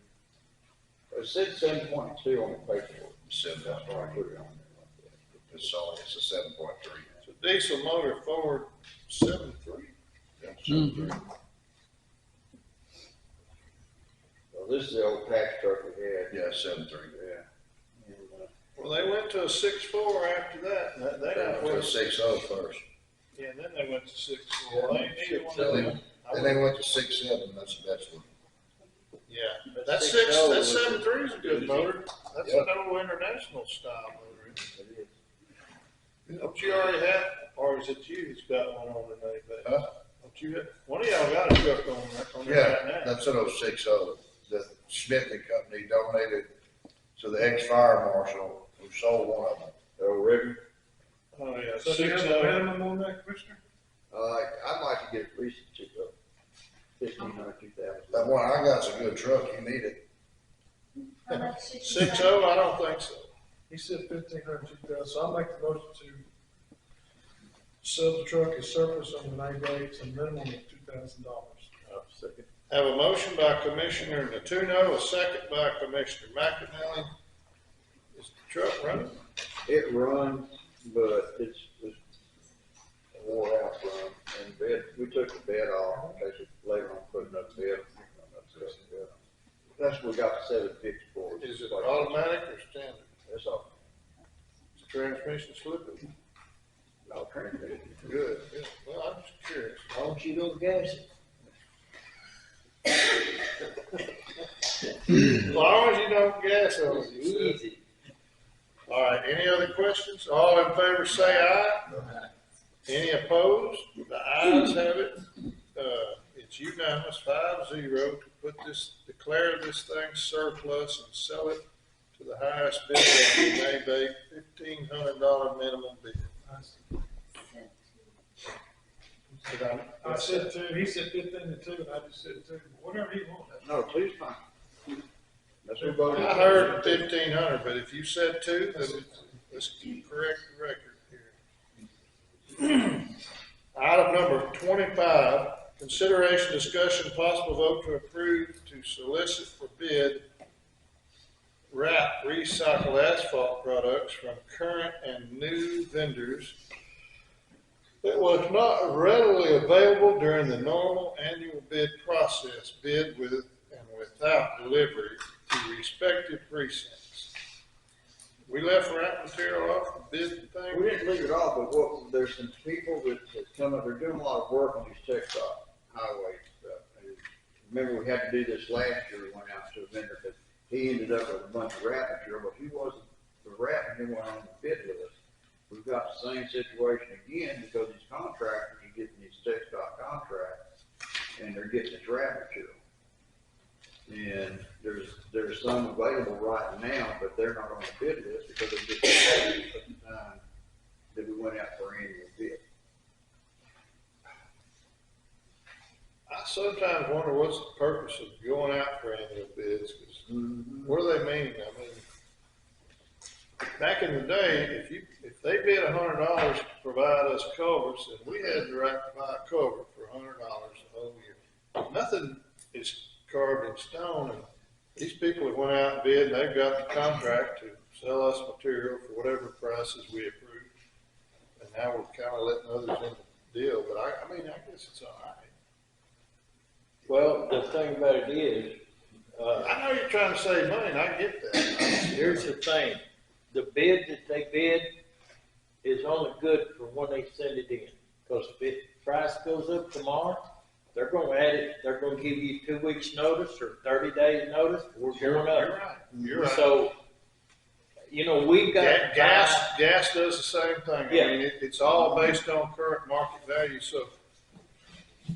It said 7.2 on the paperwork. Seven, That's why I put it on there like that. it's only, it's a 7.3. It's a diesel motor Ford 7.3. Yeah, 7.3. Well, this is the old patch truck we had. Yeah, 7.3. Yeah. And, Well, they went to a 6.4 after that, and they That went, was 6.0 first. yeah, and then they went to 6.4. They ain't neither one of Then them. they went to 6.7, that's what. Yeah, But that 6.0 that was- 7.3 is a good motor. That's Yeah. an old international style motor. it is. Don't you already have, or is it you that's got one on the name? Huh? Don't you have, one of y'all got a truck on there Yeah, right now. that's an 6.0. The Smith and Company donated to the ex-fire marshal who sold one of them. The old ribbon. Oh, yeah, So do you have 6-0. a minimum on that, Commissioner? I'd like to get at least $1,500, $2,000. That one I got's a good truck, you need it. How much did you 6-0, say? I don't think so. He said 1,500, 2,000, so I'll make the motion to sell the truck as surplus on the 9 days, a minimum of $2,000. Have a motion by Commissioner Natuno, a second by Commissioner McAnally. Is the truck running? It runs, but it's a wore out run, and we took the bed off, in case we later on put another bed. That's what we got the 750 for. Is it automatic or standard? That's all. Is the transmission slipping? No transmission. Good, good. Well, I'm just curious. Why don't you go gas it? As long as you don't gas on it. Easy. All right, any other questions? All in favor say aye. Any opposed? The ayes have it. It's unanimous, 5-0 to declare this thing surplus and sell it to the highest bidder on the May $1,500 minimum bid. Did I said 2, he said 15 to 2, and I just said 2, whatever he wants. No, two's fine. That's what we voted. I heard 1,500, but if you said 2, then let's correct the record here. Item number 25, consideration, discussion, possible vote to approve to solicit for bid wrap recycled asphalt products from current and new vendors that was not readily available during the normal annual bid process, bid with and without delivery to respective precincts. We left wrap material off the bid thing? We didn't leave it off, but there's some people that come up, they're doing a lot of work on these TxDOT highway stuff. And remember, we had to do this last year, we went out to a vendor, because he ended up with a bunch of wrap material, but he wasn't the wrap, and he went on the bid list. We've got the same situation again, because these contractors are getting these TxDOT contracts, and they're getting this wrap material. And there's some available right now, but they're not on the bid list because they just at the time that we went out for annual bid. I sometimes wonder what's the purpose of going out for annual bids, because what do they mean? I mean, back in the day, if they bid $100 to provide us culverts, and we had the right to buy a culvert for $100 the whole year, nothing is carved in stone, and these people have went out and bid, and they've got the contract to sell us material for whatever prices we approve, and now we're kind of letting others in the deal, but I mean, I guess it's all right. Well, the thing about it is, I know you're trying to save money, and I get that. here's the thing, the bid that they bid is only good for when they send it in. Because if the price goes up tomorrow, they're gonna add it, they're gonna give you 2 weeks' notice or 30 days' notice, we're going up. You're right, you're right. So, you know, we've got. Gas does the same thing. Yeah. I mean, it's all based on current market value, so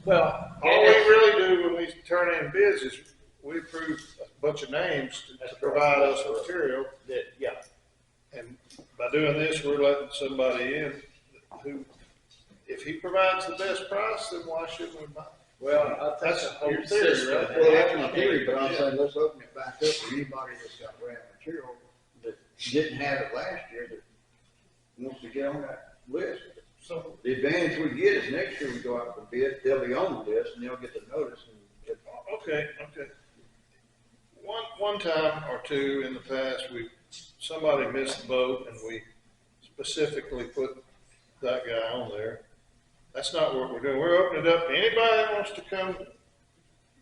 Well, all we really do when we turn in bids is we approve a bunch of names to provide us material. Yeah, And by doing this, we're letting somebody in who, if he provides the best price, then why shouldn't we buy? well, I think That's the whole your theory, system. right? Well, that's my theory, but I'm saying, let's open it back up for anybody that's got wrap material that didn't have it last year that wants to get on that list. So, The advantage we get is next year we go out for bid, they'll be on the list and they'll get the notice and get. okay. One time or two in the past, somebody missed the boat and we specifically put that guy on there. That's not what we're doing. We're opening it up to anybody that wants to come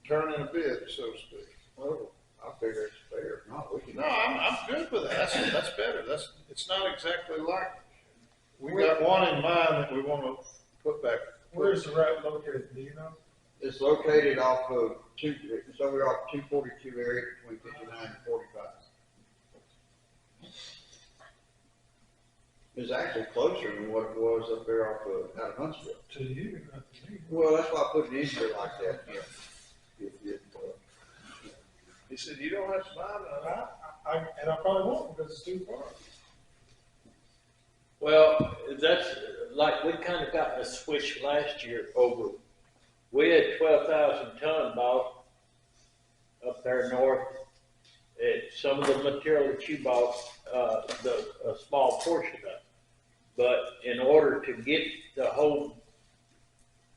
turn in a bid, so to speak. Well, I figure it's fair. No, we can. No, I'm good with that. That's better. It's not exactly like, we got one in mind that we want to put back. Where's the route located, do you know? It's located off of it's over off 242 area between 59 and 45. It's actually closer than what it was up there off of, out of Huntsville. To you, not to me. Well, that's why I put it in here like that, yeah. He said, you don't have to buy that. And I probably won't because it's too far. Well, that's, like, we kind of got a switch last year over, we had 12,000 ton bought up there north. Some of the material that you bought, a small portion of it. But in order to get the whole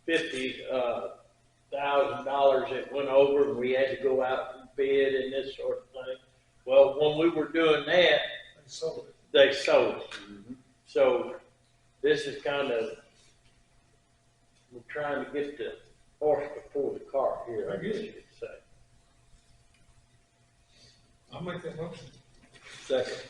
$50,000 it went over, and we had to go out and bid and this sort of thing. Well, when we were doing that, they sold it. So this is kind of, we're trying to get the horse before the cart here, I guess you could say. I'll make that motion. Second.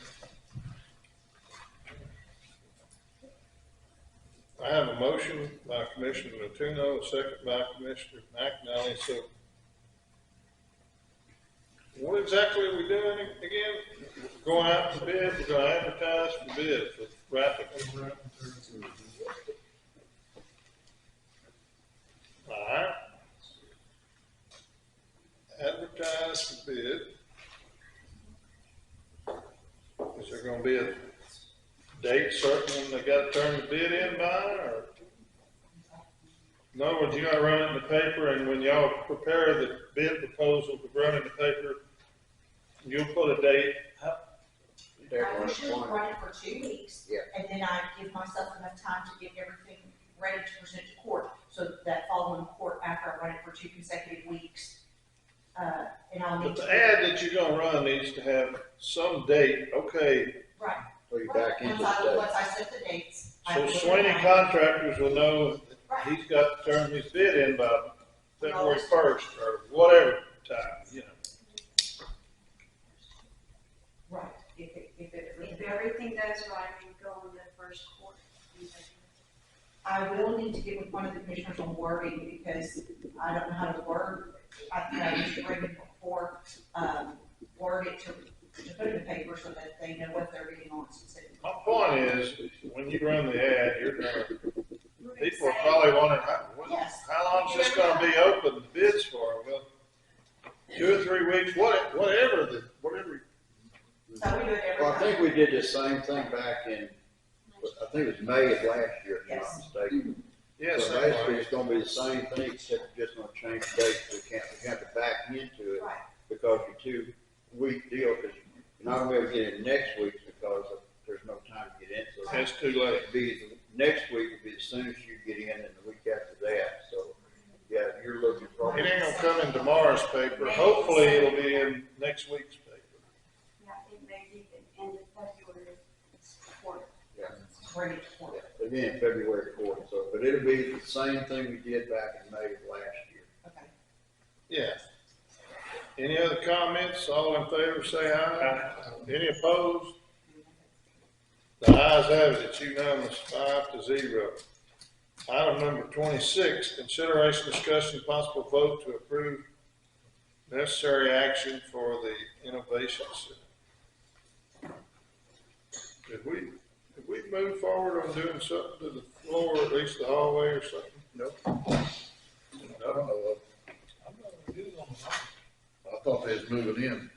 I have a motion by Commissioner Latuno, a second by Commissioner McNally, so what exactly are we doing again? Going out to bid, we're gonna advertise for bid for rapid. All right. Advertise for bid. Is there gonna be a date certain when they gotta turn the bid in by, or? In other words, you gotta run it in the paper, and when y'all prepare the bid proposal to run in the paper, you'll put a date. I usually run it for 2 weeks. Yeah. And then I give myself enough time to get everything ready to present to court. So that following court, after I run it for 2 consecutive weeks, and I'll need But to. the ad that you're gonna run needs to have some date, okay, Right. So you're back into Once the day. I set the dates. I so put it Swaney down. contractors will know Right. he's got to turn his bid in by February 1st, or whatever time, you know. Right. If everything goes right, we go on the first court. I will need to get with one of the commissioners on wording, because I don't know how to word. I used to bring it before, word it to put it in the paper so that they know what they're reading on. My point is, when you run the ad, you're gonna, people are probably wondering, Yes. how long is this gonna be open, the bids for? Well, 2 or 3 weeks, whatever. So we do it every Well, I time. think we did the same thing back in, I think it was May of last year, if I'm not Yes. mistaken. Yes, So basically, it's gonna be the same thing, except we're just gonna change the date, we have to back into it. Right. Because your 2-week deal, because you're not gonna be able to get it next week because there's no time to get in. So it's too late. it'd be, next week would be as soon as you get in, and the week after that, so, yeah, you're looking for. It ain't gonna come in tomorrow's paper, hopefully it'll be in next week's paper. Yeah, it may be the end of February, court. Bring it to court. Yeah, again, February 4th, so, but it'll be the same thing we did back in May of last year. Okay. Yeah. Any other comments? All in favor, say aye. Any opposed? The ayes have it, it's unanimous, 5-0. Item number 26, consideration, discussion, possible vote to approve necessary action for the Innovation Center. Did we move forward on doing something to the floor, at least the hallway or something? Nope. I don't know. I thought they was moving in.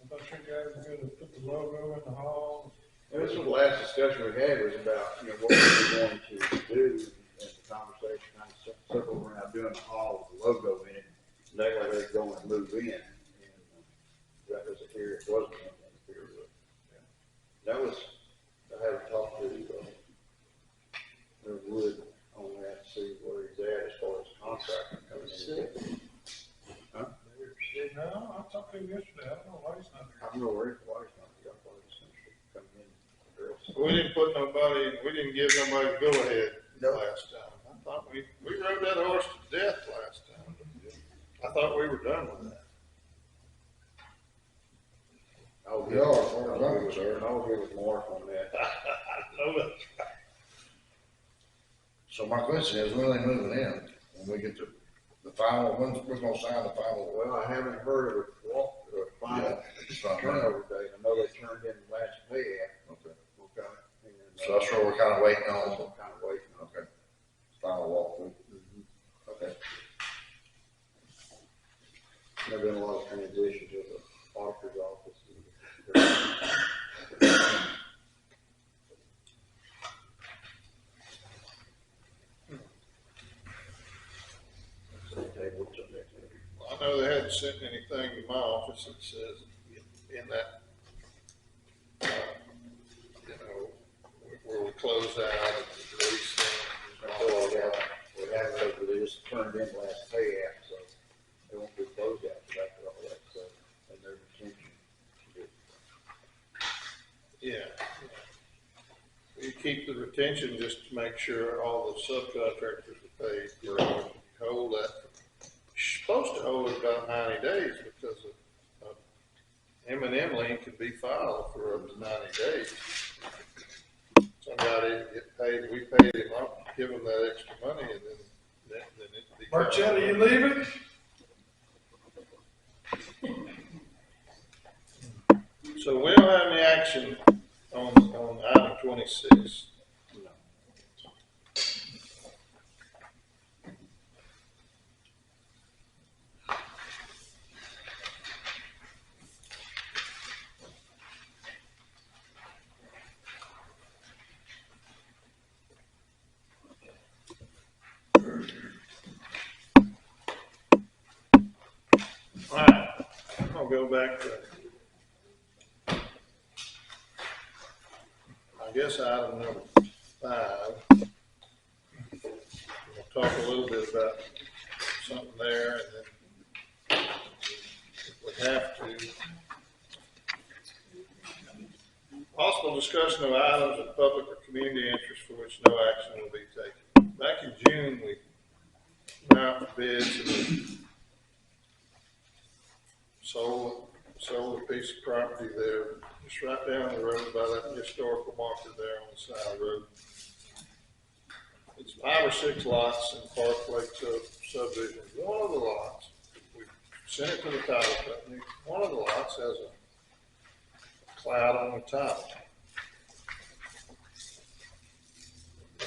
I thought you guys were gonna put the logo in the hall. This was the last discussion we had was about, what we were going to do, and the conversation kind of circled around doing the hall with the logo in it. That way they're going to move in, and that was a period, wasn't a period. That was, I had to talk to, Wood on that, to see where he's at as far as contracting coming in. Huh? No, I talked to him yesterday, I don't know why he's not I don't know where he's not, I thought he was going to come in. here. We didn't put nobody, we didn't give nobody go ahead No. last time. I thought we rode that horse to death last time. I thought we were done with that. I'll We are, as far as I'm concerned. I'll get with Mark on that. I know that. So my question is, when are they moving in? When we get to the final, when we're gonna sign the final? Well, I haven't heard of a final Yeah, it's not turnover date. I know they turned in the last pay app. Okay. Okay. And, So that's what we're kind of waiting that's on. what I'm kind of waiting on. Okay. Final walkthrough. Okay. There's been a lot of transition to the auditor's office. know they hadn't sent anything to my office that says in that, you know, where we close out and release things. Oh, yeah, we have to, but they just turned in last pay app, so they won't be closed out after all that, so, and their retention. Yeah. You keep the retention just to make sure all the subcontractors are paid. You hold that, you're supposed to hold it about 90 days because of M&M lien can be filed for up to 90 days. Somebody get paid, we paid him up, give him that extra money, and then it'd be. Marcelli, you leaving? So we don't have any action on item 26. All right, I'll go back to, I guess, item number 5. We'll talk a little bit about something there, and then if we have to. Possible discussion of items of public or community interest for which no action will be taken. Back in June, we went out for bids and we sold a piece of property there, just right down the road by that historical marker there on the side of the road. It's 5 or 6 lots in Park Lake subdivision. One of the lots, we sent it to the title company. One of the lots has a cloud on the title.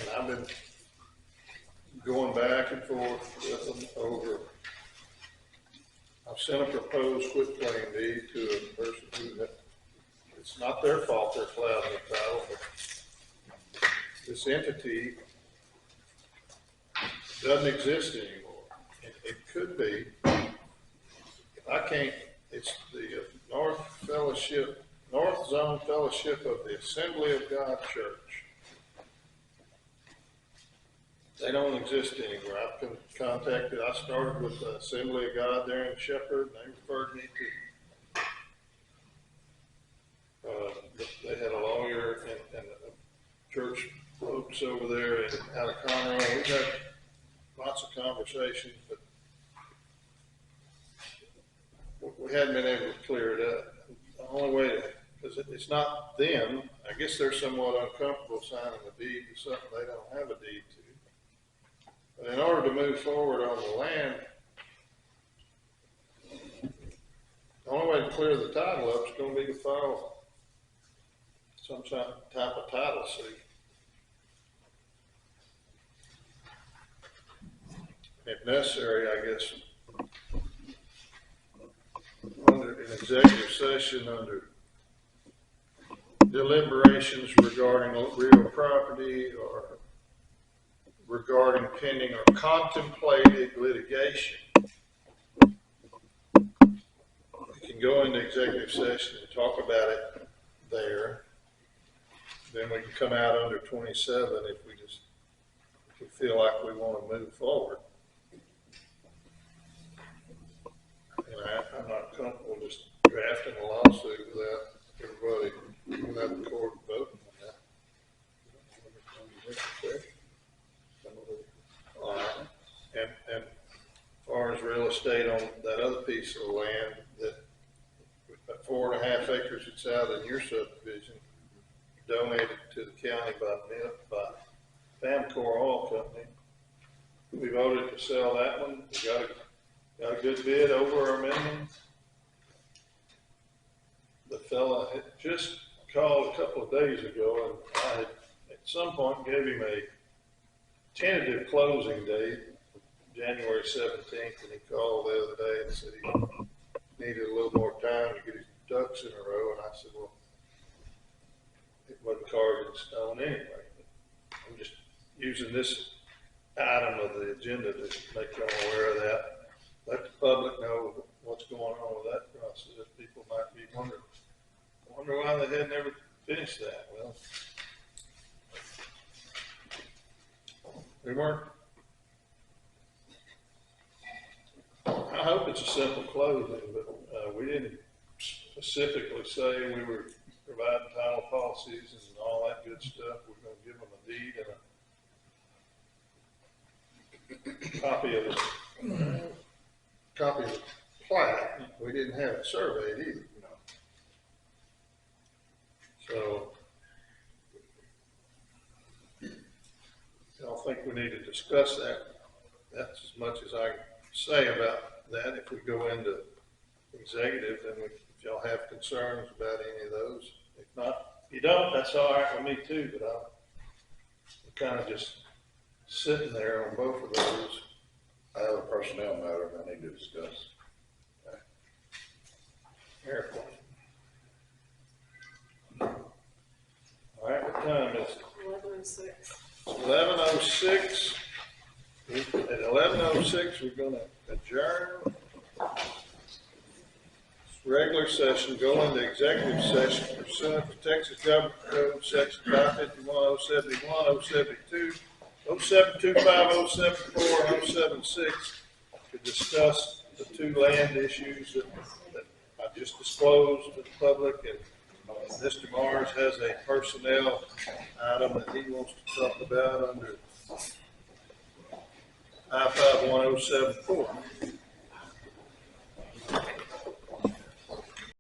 And I've been going back and forth with them over. I've sent a proposed quitclaim deed to a person who, it's not their fault they're clouding the title, but this entity doesn't exist anymore. It could be. I can't, it's the North Zone Fellowship of the Assembly of God Church. They don't exist anywhere. I've been contacted. I started with the Assembly of God there in Shepherd, and they referred me to, they had a lawyer and church folks over there out of Conroe. We've had lots of conversations, but we hadn't been able to clear it up. The only way to, because it's not them, I guess they're somewhat uncomfortable signing a deed to something they don't have a deed to. But in order to move forward on the land, the only way to clear the title up is going to be to file some type of title suit. If necessary, I guess, under an executive session, under deliberations regarding real property or regarding pending or contemplated litigation, we can go into executive session and talk about it there. Then we can come out under 27 if we feel like we want to move forward. And I'm not comfortable just drafting a lawsuit without everybody, without the court voting on that. And as far as real estate on that other piece of land, that 4.5 acres that's out in your subdivision, donated to the county by Famcor Oil Company. We voted to sell that one. We got a good bid over our minimum. The fella had just called a couple of days ago, and I had at some point gave him a tentative closing date, January 17th, and he called the other day and said he needed a little more time to get his ducks in a row, and I said, well, it wasn't carved in stone anyway. I'm just using this item of the agenda to make them aware of that. let the public know what's going on with that process. People might be wondering why they had never finished that. Well, they weren't. I hope it's a simple closing, but we didn't specifically say we were providing title policies and all that good stuff. We're gonna give them a deed and a copy of the plat. We didn't have it surveyed either. So, I don't think we need to discuss that. That's as much as I can say about that. If we go into executive, then if y'all have concerns about any of those. If not, if you don't, that's all right with me too, but I'm kind of just sitting there on both of those. I have a personnel matter I need to discuss. Airplane. All right, what time is it? 11:06. 11:06. At 11:06, we're gonna adjourn regular session, go into executive session pursuant to Texas Government Code, section 551, 071, 072, 0725, 074, and 076, to discuss the two land issues that I just disclosed to the public, and Mr. Mars has a personnel item that he wants to talk about under I-51074.